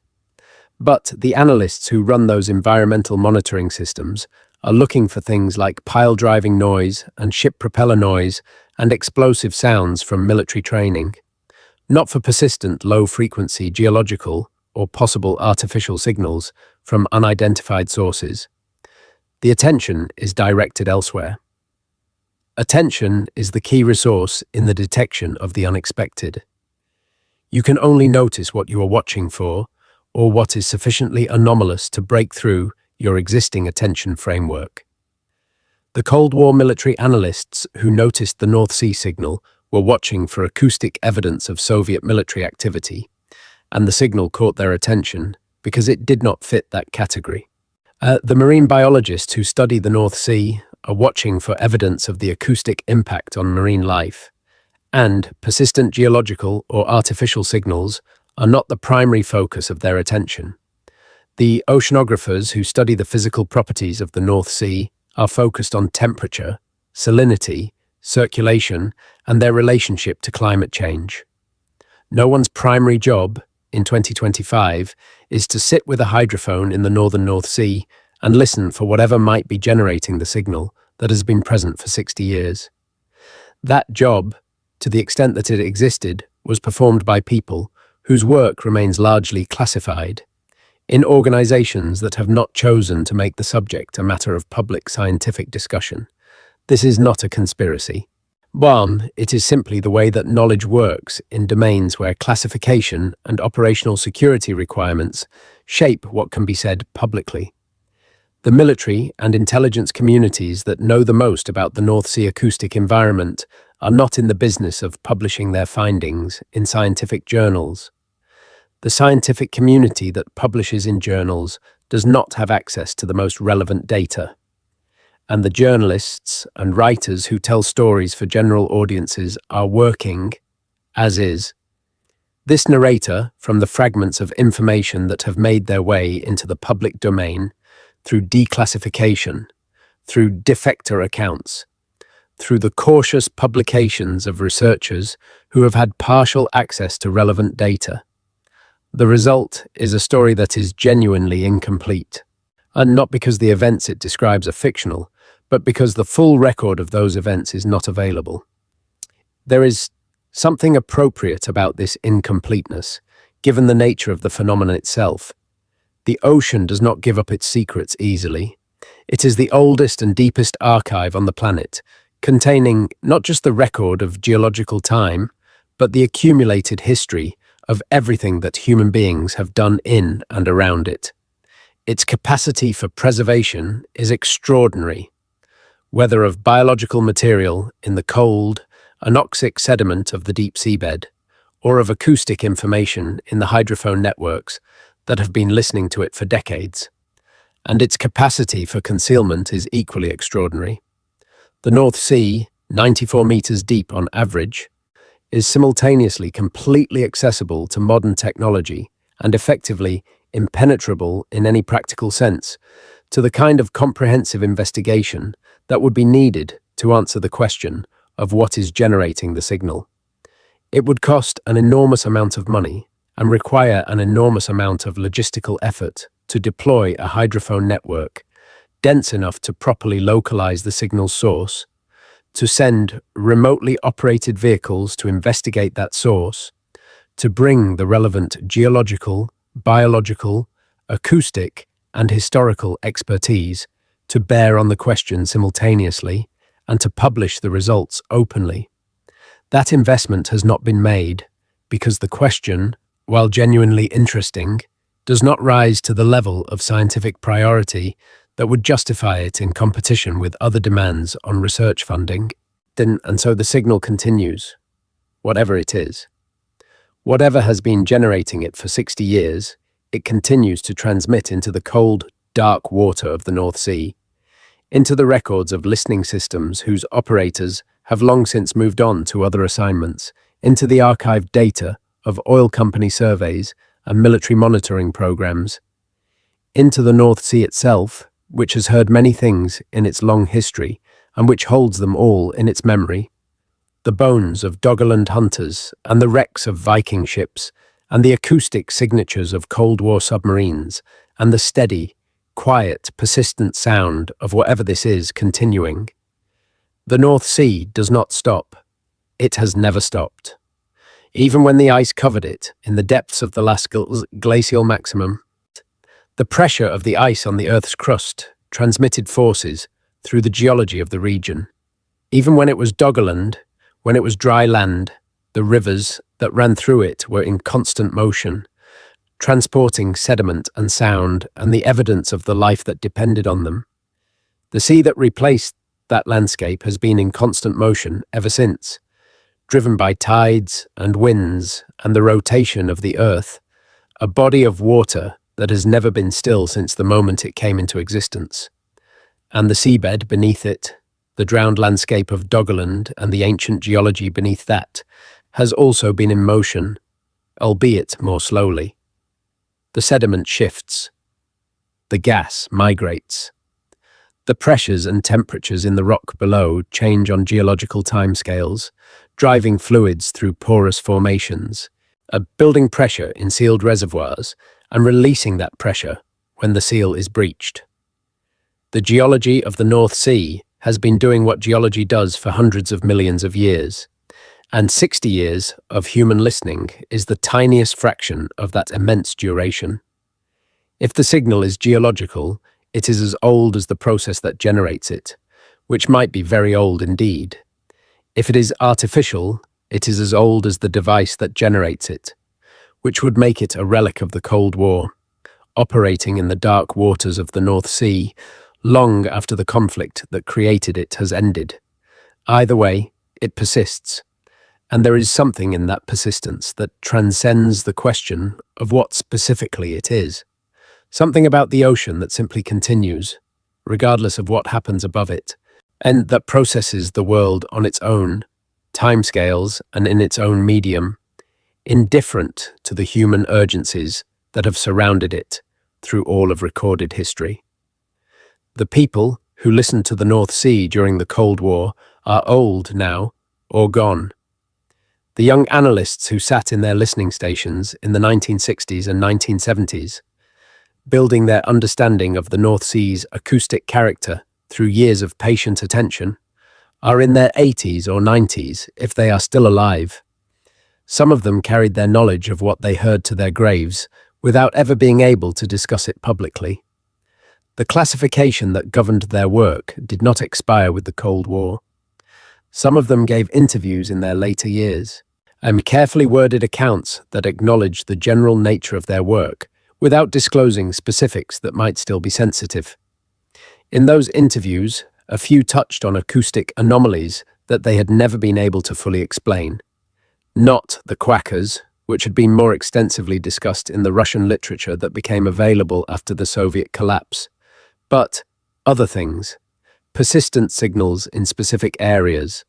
But the analysts who run those environmental monitoring systems are looking for things like pile-driving noise and ship propeller noise and explosive sounds from military training, not for persistent low-frequency geological or possible artificial signals from unidentified sources. The attention is directed elsewhere. Attention is the key resource in the detection of the unexpected. You can only notice what you are watching for, or what is sufficiently anomalous to break through your existing attention framework. The Cold War military analysts who noticed the North Sea signal were watching for acoustic evidence of Soviet military activity, and the signal caught their attention because it did not fit that category. The marine biologists who study the North Sea are watching for evidence of the acoustic impact on marine life, and persistent geological or artificial signals are not the primary focus of their attention. The oceanographers who study the physical properties of the North Sea are focused on temperature, salinity, circulation, and their relationship to climate change. No one's primary job, in 2025, is to sit with a hydrophone in the northern North Sea and listen for whatever might be generating the signal that has been present for 60 years. That job, to the extent that it existed, was performed by people whose work remains largely classified, in organizations that have not chosen to make the subject a matter of public scientific discussion. This is not a conspiracy. One, it is simply the way that knowledge works in domains where classification and operational security requirements shape what can be said publicly. The military and intelligence communities that know the most about the North Sea acoustic environment are not in the business of publishing their findings in scientific journals. The scientific community that publishes in journals does not have access to the most relevant data. And the journalists and writers who tell stories for general audiences are working, as is. This narrator, from the fragments of information that have made their way into the public domain, through declassification, through defector accounts, through the cautious publications of researchers who have had partial access to relevant data. The result is a story that is genuinely incomplete, and not because the events it describes are fictional, but because the full record of those events is not available. There is something appropriate about this incompleteness, given the nature of the phenomenon itself. The ocean does not give up its secrets easily. It is the oldest and deepest archive on the planet, containing not just the record of geological time, but the accumulated history of everything that human beings have done in and around it. Its capacity for preservation is extraordinary. Whether of biological material in the cold, anoxic sediment of the deep seabed, or of acoustic information in the hydrophone networks that have been listening to it for decades. And its capacity for concealment is equally extraordinary. The North Sea, 94 meters deep on average, is simultaneously completely accessible to modern technology and effectively impenetrable in any practical sense to the kind of comprehensive investigation that would be needed to answer the question of what is generating the signal. It would cost an enormous amount of money and require an enormous amount of logistical effort to deploy a hydrophone network dense enough to properly localize the signal's source, to send remotely operated vehicles to investigate that source, to bring the relevant geological, biological, acoustic, and historical expertise to bear on the question simultaneously, and to publish the results openly. That investment has not been made because the question, while genuinely interesting, does not rise to the level of scientific priority that would justify it in competition with other demands on research funding. And so the signal continues, whatever it is. Whatever has been generating it for 60 years, it continues to transmit into the cold, dark water of the North Sea, into the records of listening systems whose operators have long since moved on to other assignments, into the archived data of oil company surveys and military monitoring programs, into the North Sea itself, which has heard many things in its long history and which holds them all in its memory. The bones of Doggerland hunters and the wrecks of Viking ships and the acoustic signatures of Cold War submarines and the steady, quiet, persistent sound of whatever this is continuing. The North Sea does not stop. It has never stopped. even when the ice covered it in the depths of the last glacial maximum. The pressure of the ice on the Earth's crust transmitted forces through the geology of the region. Even when it was Doggerland, when it was dry land, the rivers that ran through it were in constant motion, transporting sediment and sound and the evidence of the life that depended on them. The sea that replaced that landscape has been in constant motion ever since, driven by tides and winds and the rotation of the earth, a body of water that has never been still since the moment it came into existence. And the seabed beneath it, the drowned landscape of Doggerland and the ancient geology beneath that, has also been in motion, albeit more slowly. The sediment shifts. The gas migrates. The pressures and temperatures in the rock below change on geological timescales, driving fluids through porous formations, building pressure in sealed reservoirs, and releasing that pressure when the seal is breached. The geology of the North Sea has been doing what geology does for hundreds of millions of years, and 60 years of human listening is the tiniest fraction of that immense duration. If the signal is geological, it is as old as the process that generates it, which might be very old indeed. If it is artificial, it is as old as the device that generates it, which would make it a relic of the Cold War, operating in the dark waters of the North Sea long after the conflict that created it has ended. Either way, it persists, and there is something in that persistence that transcends the question of what specifically it is. Something about the ocean that simply continues, regardless of what happens above it, and that processes the world on its own timescales and in its own medium, indifferent to the human urgencies that have surrounded it through all of recorded history. The people who listened to the North Sea during the Cold War are old now or gone. The young analysts who sat in their listening stations in the 1960s and 1970s, building their understanding of the North Sea's acoustic character through years of patient attention, are in their 80s or 90s if they are still alive. Some of them carried their knowledge of what they heard to their graves without ever being able to discuss it publicly. The classification that governed their work did not expire with the Cold War. Some of them gave interviews in their later years, and carefully worded accounts that acknowledged the general nature of their work without disclosing specifics that might still be sensitive. In those interviews, a few touched on acoustic anomalies that they had never been able to fully explain. Not the quackers, which had been more extensively discussed in the Russian literature that became available after the Soviet collapse, but other things, persistent signals in specific areas,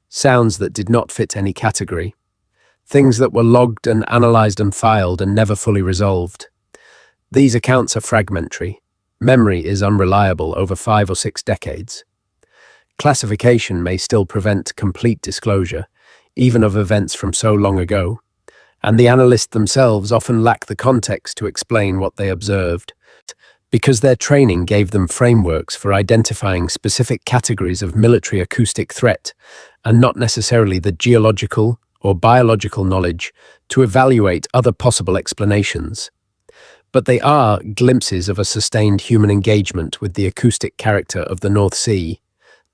sounds that did not fit any category, things that were logged and analyzed and filed and never fully resolved. These accounts are fragmentary. Memory is unreliable over 5 or 6 decades. Classification may still prevent complete disclosure, even of events from so long ago, and the analysts themselves often lack the context to explain what they observed, because their training gave them frameworks for identifying specific categories of military acoustic threat, and not necessarily the geological or biological knowledge to evaluate other possible explanations. But they are glimpses of a sustained human engagement with the acoustic character of the North Sea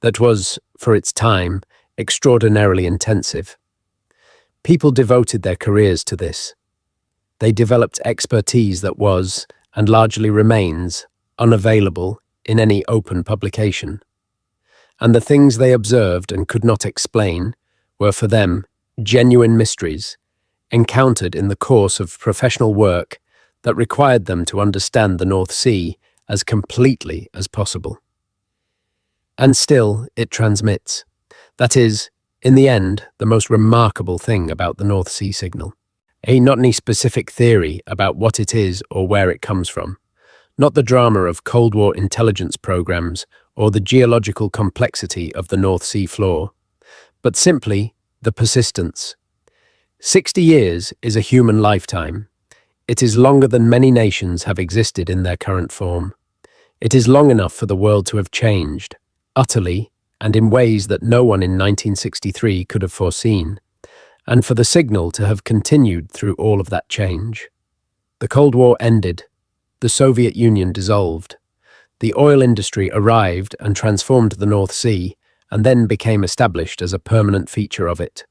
that was, for its time, extraordinarily intensive. People devoted their careers to this. They developed expertise that was, and largely remains, unavailable in any open publication. And the things they observed and could not explain were for them genuine mysteries, encountered in the course of professional work that required them to understand the North Sea as completely as possible. And still, it transmits. That is, in the end, the most remarkable thing about the North Sea signal. Not any specific theory about what it is or where it comes from. Not the drama of Cold War intelligence programs or the geological complexity of the North Sea floor, but simply the persistence. 60 years is a human lifetime. It is longer than many nations have existed in their current form. It is long enough for the world to have changed, utterly, and in ways that no one in 1963 could have foreseen. and for the signal to have continued through all of that change. The Cold War ended, the Soviet Union dissolved, the oil industry arrived and transformed the North Sea, and then became established as a permanent feature of it.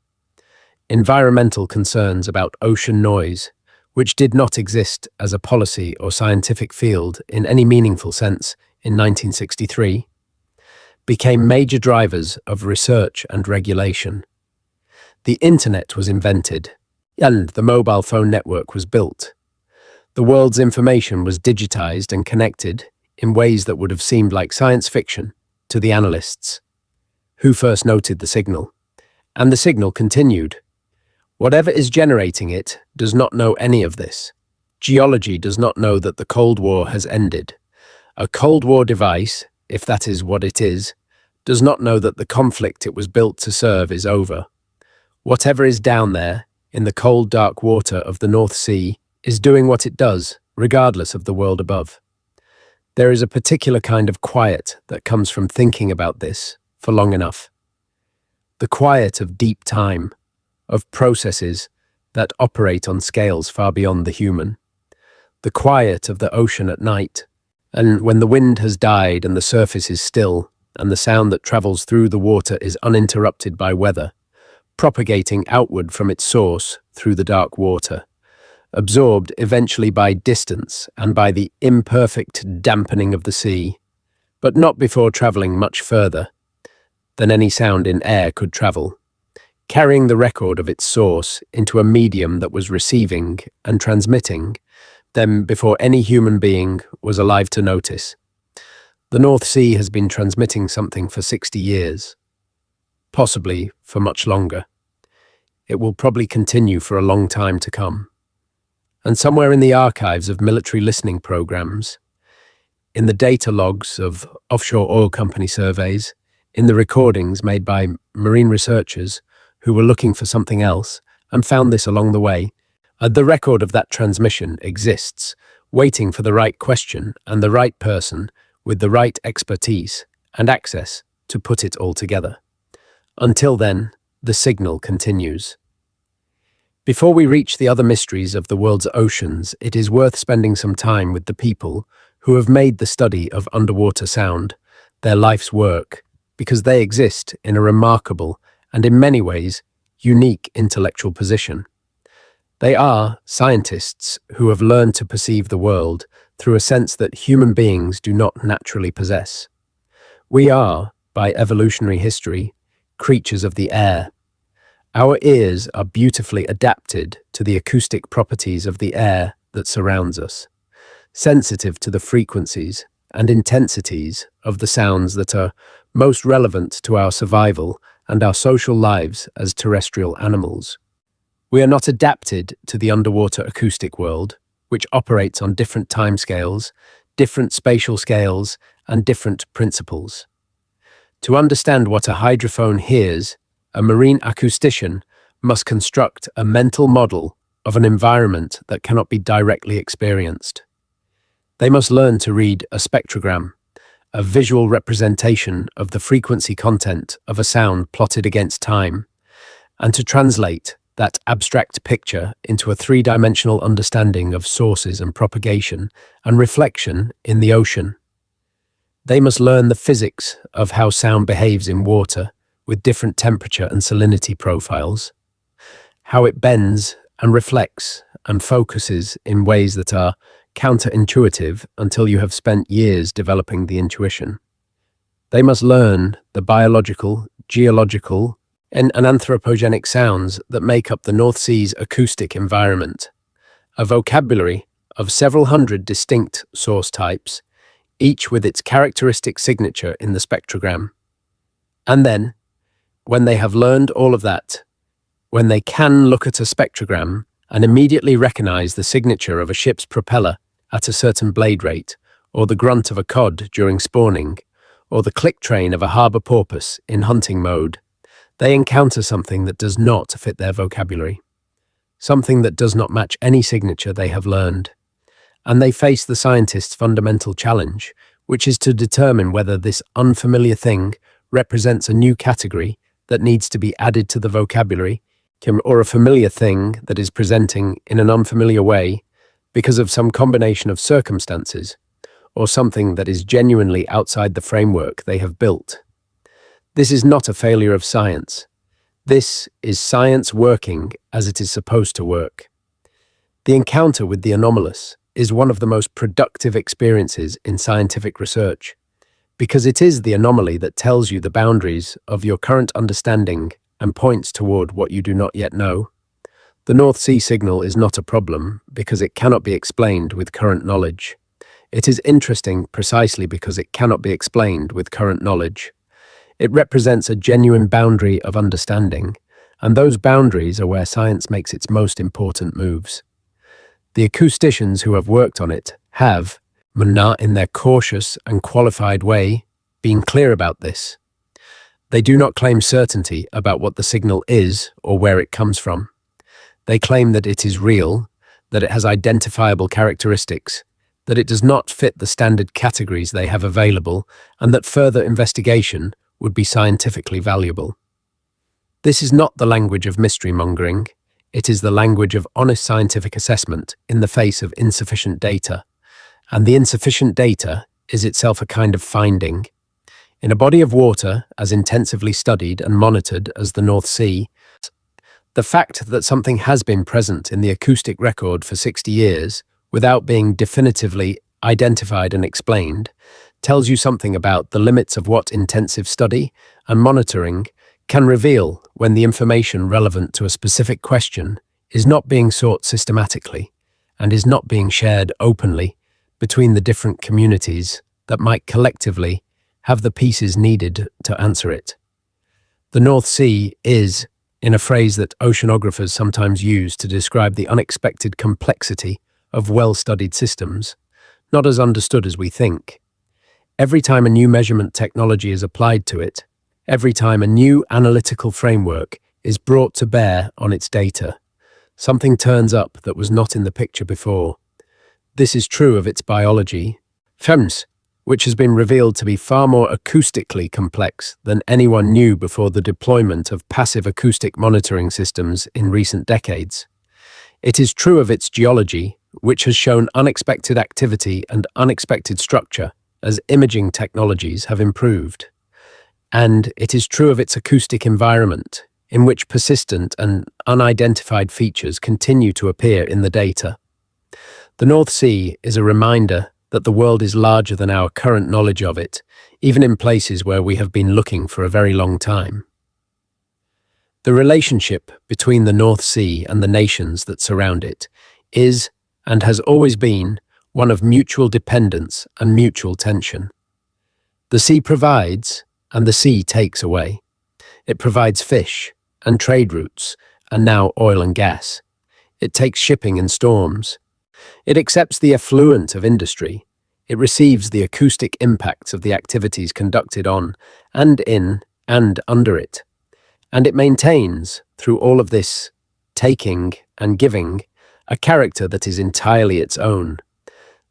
Environmental concerns about ocean noise, which did not exist as a policy or scientific field in any meaningful sense in 1963, became major drivers of research and regulation. The internet was invented, and the mobile phone network was built. The world's information was digitized and connected in ways that would have seemed like science fiction to the analysts, who first noted the signal. And the signal continued. Whatever is generating it does not know any of this. Geology does not know that the Cold War has ended. A Cold War device, if that is what it is, does not know that the conflict it was built to serve is over. Whatever is down there, in the cold, dark water of the North Sea, is doing what it does, regardless of the world above. There is a particular kind of quiet that comes from thinking about this for long enough. The quiet of deep time, of processes that operate on scales far beyond the human. The quiet of the ocean at night, and when the wind has died and the surface is still, and the sound that travels through the water is uninterrupted by weather, propagating outward from its source through the dark water, absorbed eventually by distance and by the imperfect dampening of the sea, but not before traveling much further than any sound in air could travel, carrying the record of its source into a medium that was receiving and transmitting them before any human being was alive to notice. The North Sea has been transmitting something for 60 years, possibly for much longer. It will probably continue for a long time to come. And somewhere in the archives of military listening programs, in the data logs of offshore oil company surveys, in the recordings made by marine researchers who were looking for something else and found this along the way, the record of that transmission exists, waiting for the right question and the right person with the right expertise and access to put it all together. Until then, the signal continues. Before we reach the other mysteries of the world's oceans, it is worth spending some time with the people who have made the study of underwater sound their life's work, because they exist in a remarkable and in many ways unique intellectual position. They are scientists who have learned to perceive the world through a sense that human beings do not naturally possess. We are, by evolutionary history, creatures of the air. Our ears are beautifully adapted to the acoustic properties of the air that surrounds us, sensitive to the frequencies and intensities of the sounds that are most relevant to our survival and our social lives as terrestrial animals. We are not adapted to the underwater acoustic world, which operates on different timescales, different spatial scales, and different principles. To understand what a hydrophone hears, a marine acoustician must construct a mental model of an environment that cannot be directly experienced. They must learn to read a spectrogram, a visual representation of the frequency content of a sound plotted against time, and to translate that abstract picture into a three-dimensional understanding of sources and propagation and reflection in the ocean. They must learn the physics of how sound behaves in water with different temperature and salinity profiles, how it bends and reflects and focuses in ways that are counterintuitive until you have spent years developing the intuition. They must learn the biological, geological, and anthropogenic sounds that make up the North Sea's acoustic environment, a vocabulary of several hundred distinct source types, each with its characteristic signature in the spectrogram. And then, when they have learned all of that, when they can look at a spectrogram and immediately recognize the signature of a ship's propeller at a certain blade rate, or the grunt of a cod during spawning, or the click train of a harbor porpoise in hunting mode, they encounter something that does not fit their vocabulary, something that does not match any signature they have learned. And they face the scientist's fundamental challenge, which is to determine whether this unfamiliar thing represents a new category that needs to be added to the vocabulary or a familiar thing that is presenting in an unfamiliar way because of some combination of circumstances, or something that is genuinely outside the framework they have built. This is not a failure of science. This is science working as it is supposed to work. The encounter with the anomalous is one of the most productive experiences in scientific research, because it is the anomaly that tells you the boundaries of your current understanding and points toward what you do not yet know. The North Sea signal is not a problem because it cannot be explained with current knowledge. It is interesting precisely because it cannot be explained with current knowledge. It represents a genuine boundary of understanding, and those boundaries are where science makes its most important moves. The acousticians who have worked on it have, in their cautious and qualified way, been clear about this. They do not claim certainty about what the signal is or where it comes from. They claim that it is real, that it has identifiable characteristics, that it does not fit the standard categories they have available, and that further investigation would be scientifically valuable. This is not the language of mystery-mongering. It is the language of honest scientific assessment in the face of insufficient data. And the insufficient data is itself a kind of finding. In a body of water as intensively studied and monitored as the North Sea, the fact that something has been present in the acoustic record for 60 years without being definitively identified and explained tells you something about the limits of what intensive study and monitoring can reveal when the information relevant to a specific question is not being sought systematically and is not being shared openly between the different communities that might collectively have the pieces needed to answer it. The North Sea is, in a phrase that oceanographers sometimes use to describe the unexpected complexity of well-studied systems, not as understood as we think. Every time a new measurement technology is applied to it, every time a new analytical framework is brought to bear on its data, something turns up that was not in the picture before. This is true of its biology, FEMS, which has been revealed to be far more acoustically complex than anyone knew before the deployment of passive acoustic monitoring systems in recent decades. It is true of its geology, which has shown unexpected activity and unexpected structure as imaging technologies have improved. And it is true of its acoustic environment, in which persistent and unidentified features continue to appear in the data. The North Sea is a reminder that the world is larger than our current knowledge of it, even in places where we have been looking for a very long time. The relationship between the North Sea and the nations that surround it is, and has always been, one of mutual dependence and mutual tension. The sea provides, and the sea takes away. It provides fish and trade routes, and now oil and gas. It takes shipping in storms. It accepts the effluent of industry. It receives the acoustic impacts of the activities conducted on, and in, and under it. And it maintains, through all of this taking and giving, a character that is entirely its own.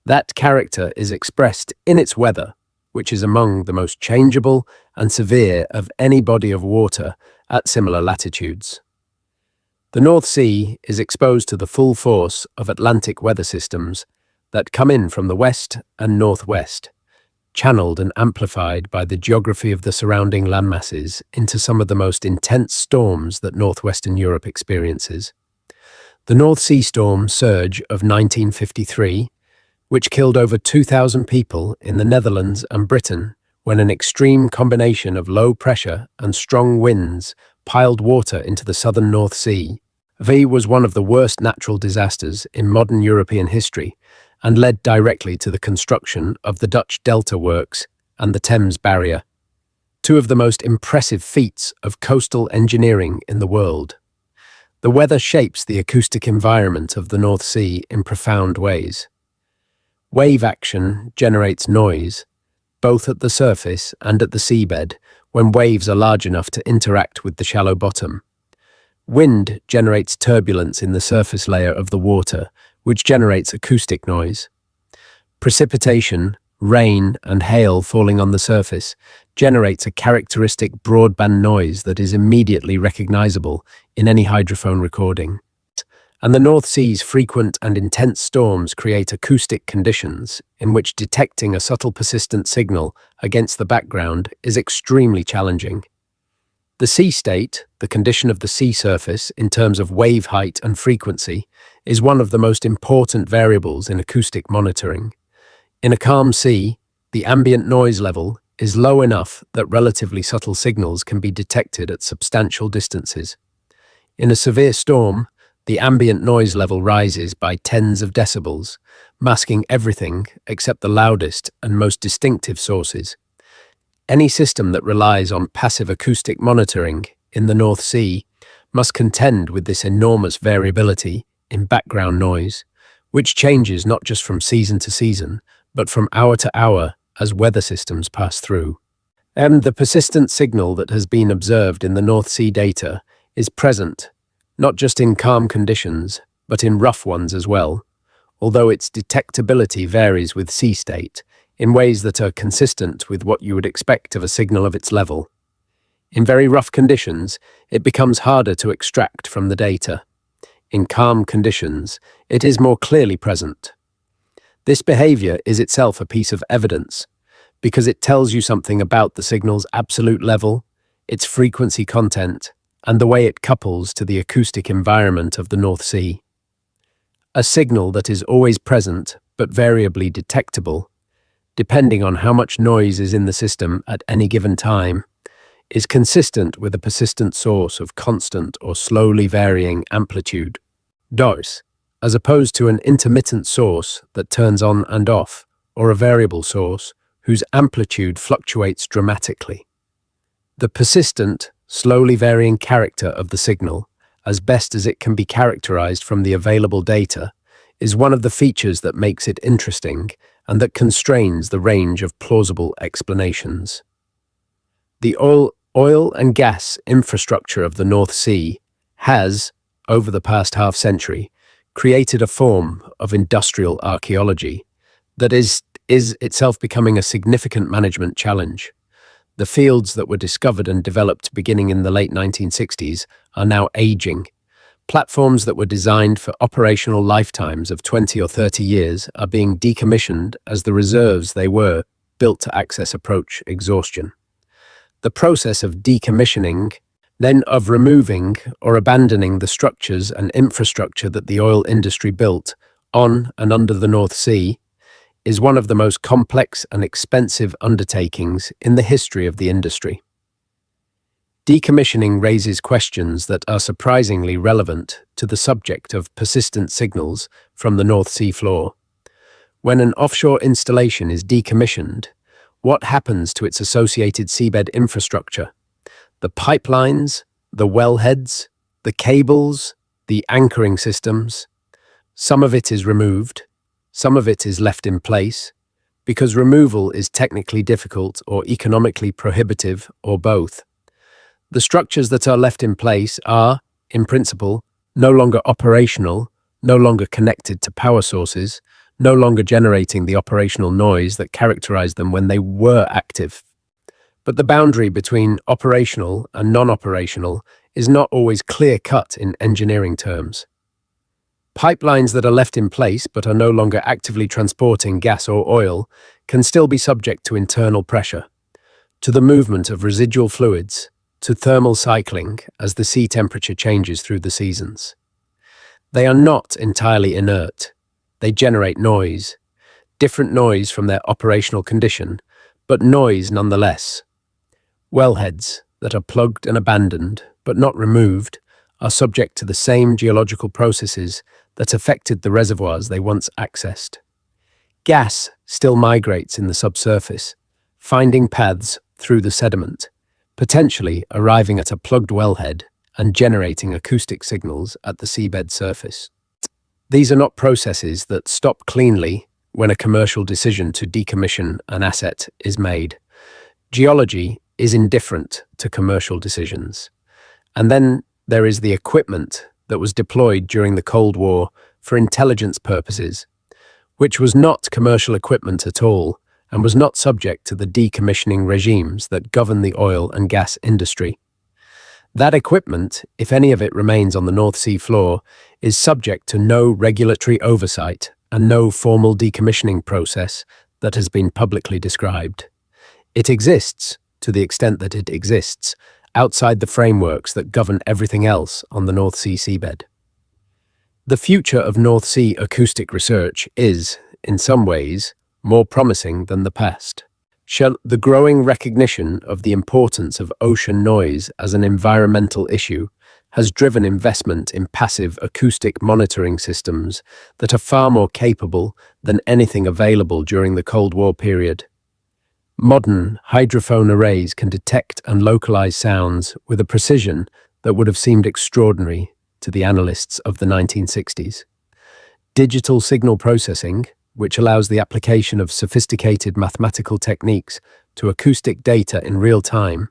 That character is expressed in its weather, which is among the most changeable and severe of any body of water at similar latitudes. The North Sea is exposed to the full force of Atlantic weather systems that come in from the west and northwest, channeled and amplified by the geography of the surrounding landmasses into some of the most intense storms that northwestern Europe experiences. The North Sea storm surge of 1953, which killed over 2,000 people in the Netherlands and Britain when an extreme combination of low pressure and strong winds piled water into the southern North Sea, was one of the worst natural disasters in modern European history and led directly to the construction of the Dutch Delta Works and the Thames Barrier, two of the most impressive feats of coastal engineering in the world. The weather shapes the acoustic environment of the North Sea in profound ways. Wave action generates noise, both at the surface and at the seabed, when waves are large enough to interact with the shallow bottom. Wind generates turbulence in the surface layer of the water, which generates acoustic noise. Precipitation rain, and hail falling on the surface generates a characteristic broadband noise that is immediately recognizable in any hydrophone recording. And the North Sea's frequent and intense storms create acoustic conditions in which detecting a subtle persistent signal against the background is extremely challenging. The sea state, the condition of the sea surface in terms of wave height and frequency, is one of the most important variables in acoustic monitoring. In a calm sea, the ambient noise level is low enough that relatively subtle signals can be detected at substantial distances. In a severe storm, the ambient noise level rises by tens of decibels, masking everything except the loudest and most distinctive sources. Any system that relies on passive acoustic monitoring in the North Sea must contend with this enormous variability in background noise, which changes not just from season to season, but from hour to hour as weather systems pass through. And the persistent signal that has been observed in the North Sea data is present, not just in calm conditions, but in rough ones as well, although its detectability varies with sea state in ways that are consistent with what you would expect of a signal of its level. In very rough conditions, it becomes harder to extract from the data. In calm conditions, it is more clearly present. This behavior is itself a piece of evidence, because it tells you something about the signal's absolute level, its frequency content, and the way it couples to the acoustic environment of the North Sea. A signal that is always present but variably detectable, depending on how much noise is in the system at any given time, is consistent with a persistent source of constant or slowly varying amplitude, DOS, as opposed to an intermittent source that turns on and off, or a variable source whose amplitude fluctuates dramatically. The persistent, slowly varying character of the signal, as best as it can be characterized from the available data, is one of the features that makes it interesting and that constrains the range of plausible explanations. The oil and gas infrastructure of the North Sea has, over the past half-century, created a form of industrial archaeology that is itself becoming a significant management challenge. The fields that were discovered and developed beginning in the late 1960s are now aging. Platforms that were designed for operational lifetimes of 20 or 30 years are being decommissioned as the reserves they were built to access approach exhaustion. The process of decommissioning, then of removing or abandoning the structures and infrastructure that the oil industry built on and under the North Sea, is one of the most complex and expensive undertakings in the history of the industry. Decommissioning raises questions that are surprisingly relevant to the subject of persistent signals from the North Sea floor. When an offshore installation is decommissioned, what happens to its associated seabed infrastructure? The pipelines, the wellheads, the cables, the anchoring systems. Some of it is removed, some of it is left in place, because removal is technically difficult or economically prohibitive, or both. The structures that are left in place are, in principle, no longer operational, no longer connected to power sources, no longer generating the operational noise that characterized them when they were active. But the boundary between operational and non-operational is not always clear-cut in engineering terms. Pipelines that are left in place but are no longer actively transporting gas or oil can still be subject to internal pressure, to the movement of residual fluids, to thermal cycling as the sea temperature changes through the seasons. They are not entirely inert. They generate noise, different noise from their operational condition, but noise nonetheless. Wellheads that are plugged and abandoned, but not removed, are subject to the same geological processes that affected the reservoirs they once accessed. Gas still migrates in the subsurface, finding paths through the sediment, potentially arriving at a plugged wellhead and generating acoustic signals at the seabed surface. These are not processes that stop cleanly when a commercial decision to decommission an asset is made. Geology is indifferent to commercial decisions. And then there is the equipment that was deployed during the Cold War for intelligence purposes, which was not commercial equipment at all, and was not subject to the decommissioning regimes that govern the oil and gas industry. That equipment, if any of it remains on the North Sea floor, is subject to no regulatory oversight and no formal decommissioning process that has been publicly described. It exists, to the extent that it exists, outside the frameworks that govern everything else on the North Sea seabed. The future of North Sea acoustic research is, in some ways, more promising than the past. The growing recognition of the importance of ocean noise as an environmental issue has driven investment in passive acoustic monitoring systems that are far more capable than anything available during the Cold War period. Modern hydrophone arrays can detect and localize sounds with a precision that would have seemed extraordinary to the analysts of the 1960s. Digital signal processing, which allows the application of sophisticated mathematical techniques to acoustic data in real time,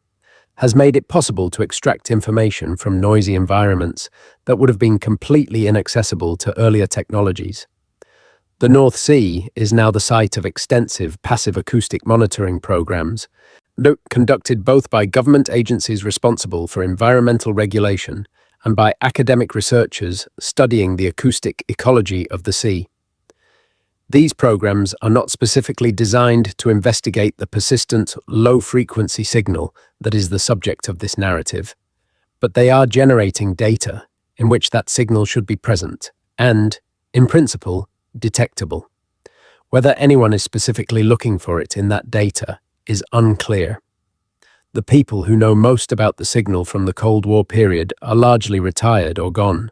has made it possible to extract information from noisy environments that would have been completely inaccessible to earlier technologies. The North Sea is now the site of extensive passive acoustic monitoring programs, conducted both by government agencies responsible for environmental regulation and by academic researchers studying the acoustic ecology of the sea. These programs are not specifically designed to investigate the persistent, low-frequency signal that is the subject of this narrative, but they are generating data in which that signal should be present and, in principle, detectable. Whether anyone is specifically looking for it in that data is unclear. The people who know most about the signal from the Cold War period are largely retired or gone.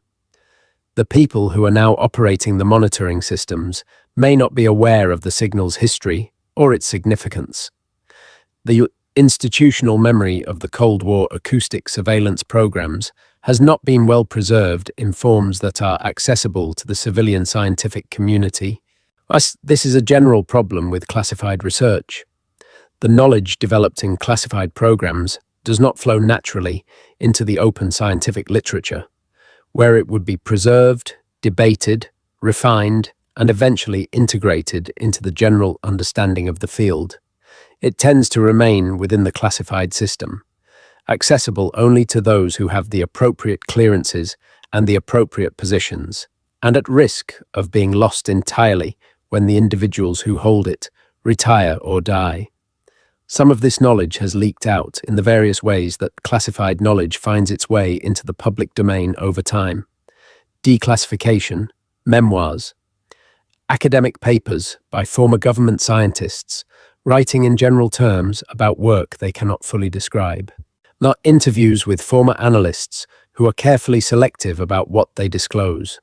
The people who are now operating the monitoring systems may not be aware of the signal's history or its significance. The institutional memory of the Cold War acoustic surveillance programs has not been well preserved in forms that are accessible to the civilian scientific community. This is a general problem with classified research. The knowledge developed in classified programs does not flow naturally into the open scientific literature, where it would be preserved, debated, refined, and eventually integrated into the general understanding of the field. It tends to remain within the classified system, accessible only to those who have the appropriate clearances and the appropriate positions, and at risk of being lost entirely when the individuals who hold it retire or die. Some of this knowledge has leaked out in the various ways that classified knowledge finds its way into the public domain over time. Declassification, memoirs, academic papers by former government scientists, writing in general terms about work they cannot fully describe. Not interviews with former analysts who are carefully selective about what they disclose.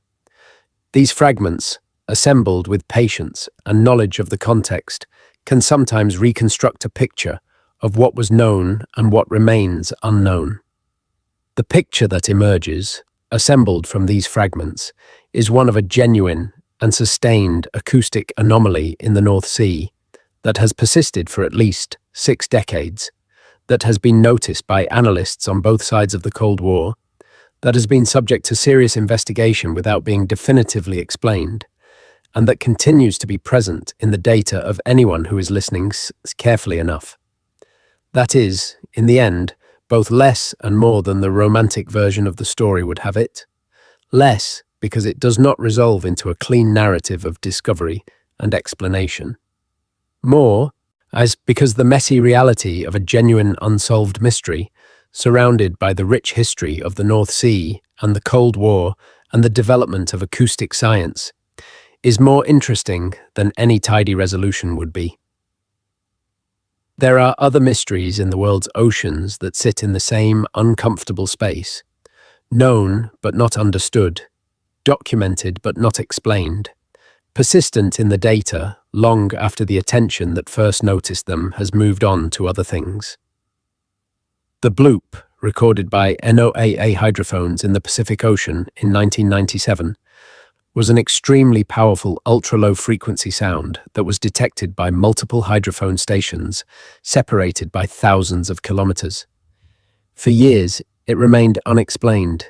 These fragments, assembled with patience and knowledge of the context, can sometimes reconstruct a picture of what was known and what remains unknown. The picture that emerges, assembled from these fragments, is one of a genuine and sustained acoustic anomaly in the North Sea that has persisted for at least 6 decades, that has been noticed by analysts on both sides of the Cold War, that has been subject to serious investigation without being definitively explained, and that continues to be present in the data of anyone who is listening carefully enough. That is, in the end, both less and more than the romantic version of the story would have it. Less because it does not resolve into a clean narrative of discovery and explanation. More, as because the messy reality of a genuine unsolved mystery, surrounded by the rich history of the North Sea and the Cold War and the development of acoustic science, is more interesting than any tidy resolution would be. There are other mysteries in the world's oceans that sit in the same uncomfortable space, known but not understood, documented but not explained, persistent in the data long after the attention that first noticed them has moved on to other things. The bloop, recorded by NOAA hydrophones in the Pacific Ocean in 1997, was an extremely powerful ultra-low frequency sound that was detected by multiple hydrophone stations separated by thousands of kilometers. For years, it remained unexplained,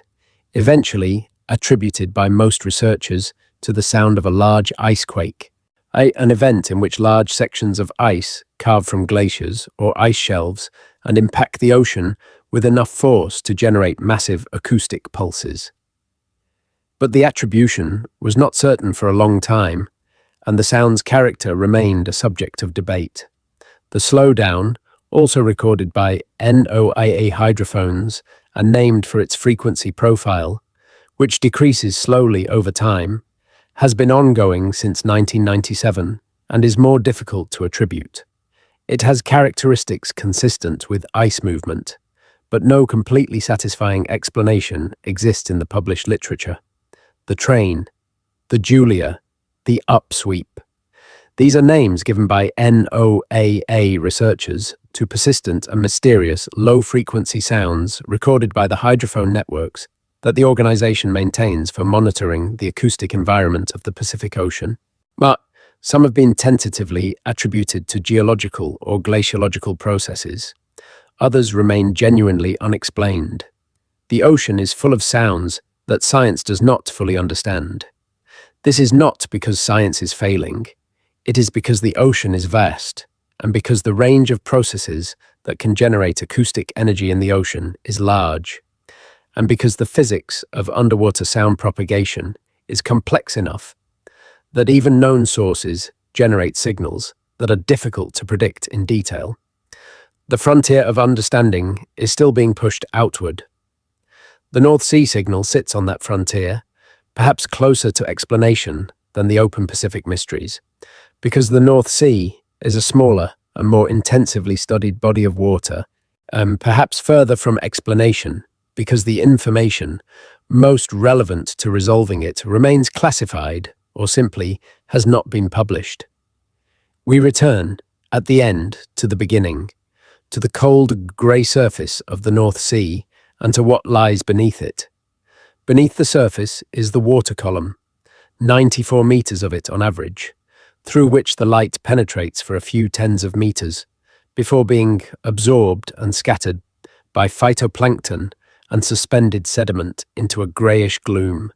eventually attributed by most researchers to the sound of a large ice quake, An event in which large sections of ice carve from glaciers or ice shelves and impact the ocean with enough force to generate massive acoustic pulses. But the attribution was not certain for a long time, and the sound's character remained a subject of debate. The slowdown, also recorded by NOIA hydrophones and named for its frequency profile, which decreases slowly over time, has been ongoing since 1997 and is more difficult to attribute. It has characteristics consistent with ice movement, but no completely satisfying explanation exists in the published literature. The train, the Julia, the upsweep. These are names given by NOAA researchers to persistent and mysterious low-frequency sounds recorded by the hydrophone networks that the organization maintains for monitoring the acoustic environment of the Pacific Ocean. But some have been tentatively attributed to geological or glaciological processes. Others remain genuinely unexplained. The ocean is full of sounds that science does not fully understand. This is not because science is failing. It is because the ocean is vast, and because the range of processes that can generate acoustic energy in the ocean is large, and because the physics of underwater sound propagation is complex enough that even known sources generate signals that are difficult to predict in detail. The frontier of understanding is still being pushed outward. The North Sea signal sits on that frontier, perhaps closer to explanation than the open Pacific mysteries, because the North Sea is a smaller and more intensively studied body of water, and perhaps further from explanation, because the information most relevant to resolving it remains classified or simply has not been published. We return, at the end, to the beginning, to the cold grey surface of the North Sea and to what lies beneath it. Beneath the surface is the water column, 94 meters of it on average, through which the light penetrates for a few tens of meters, before being absorbed and scattered by phytoplankton and suspended sediment into a greyish gloom,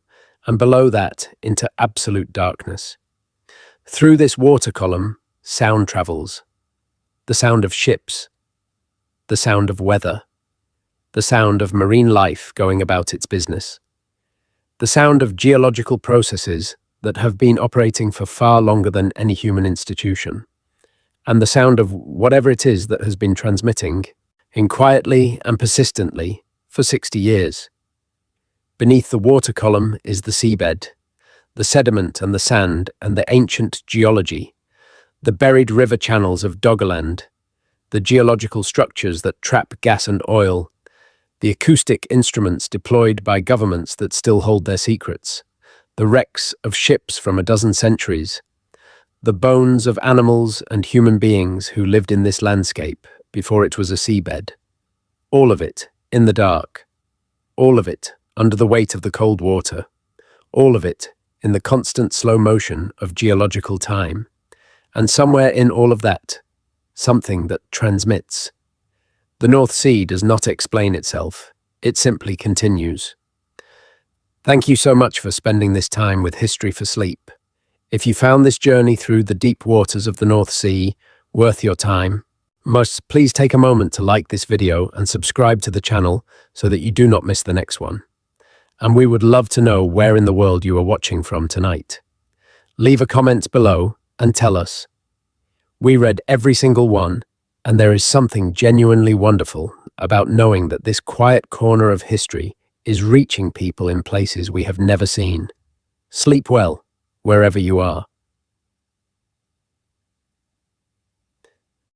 and below that into absolute darkness. Through this water column, sound travels. The sound of ships, the sound of weather, the sound of marine life going about its business, the sound of geological processes that have been operating for far longer than any human institution, and the sound of whatever it is that has been transmitting in quietly and persistently for 60 years. Beneath the water column is the seabed, the sediment and the sand and the ancient geology, the buried river channels of Doggerland, the geological structures that trap gas and oil, the acoustic instruments deployed by governments that still hold their secrets, the wrecks of ships from a dozen centuries, the bones of animals and human beings who lived in this landscape before it was a seabed. All of it in the dark, all of it under the weight of the cold water, all of it in the constant slow motion of geological time, and somewhere in all of that, something that transmits. The North Sea does not explain itself, it simply continues. Thank you so much for spending this time with History for Sleep. If you found this journey through the deep waters of the North Sea worth your time, please take a moment to like this video and subscribe to the channel so that you do not miss the next one. And we would love to know where in the world you are watching from tonight. Leave a comment below and tell us. We read every single one, and there is something genuinely wonderful about knowing that this quiet corner of history is reaching people in places we have never seen. Sleep well, wherever you are.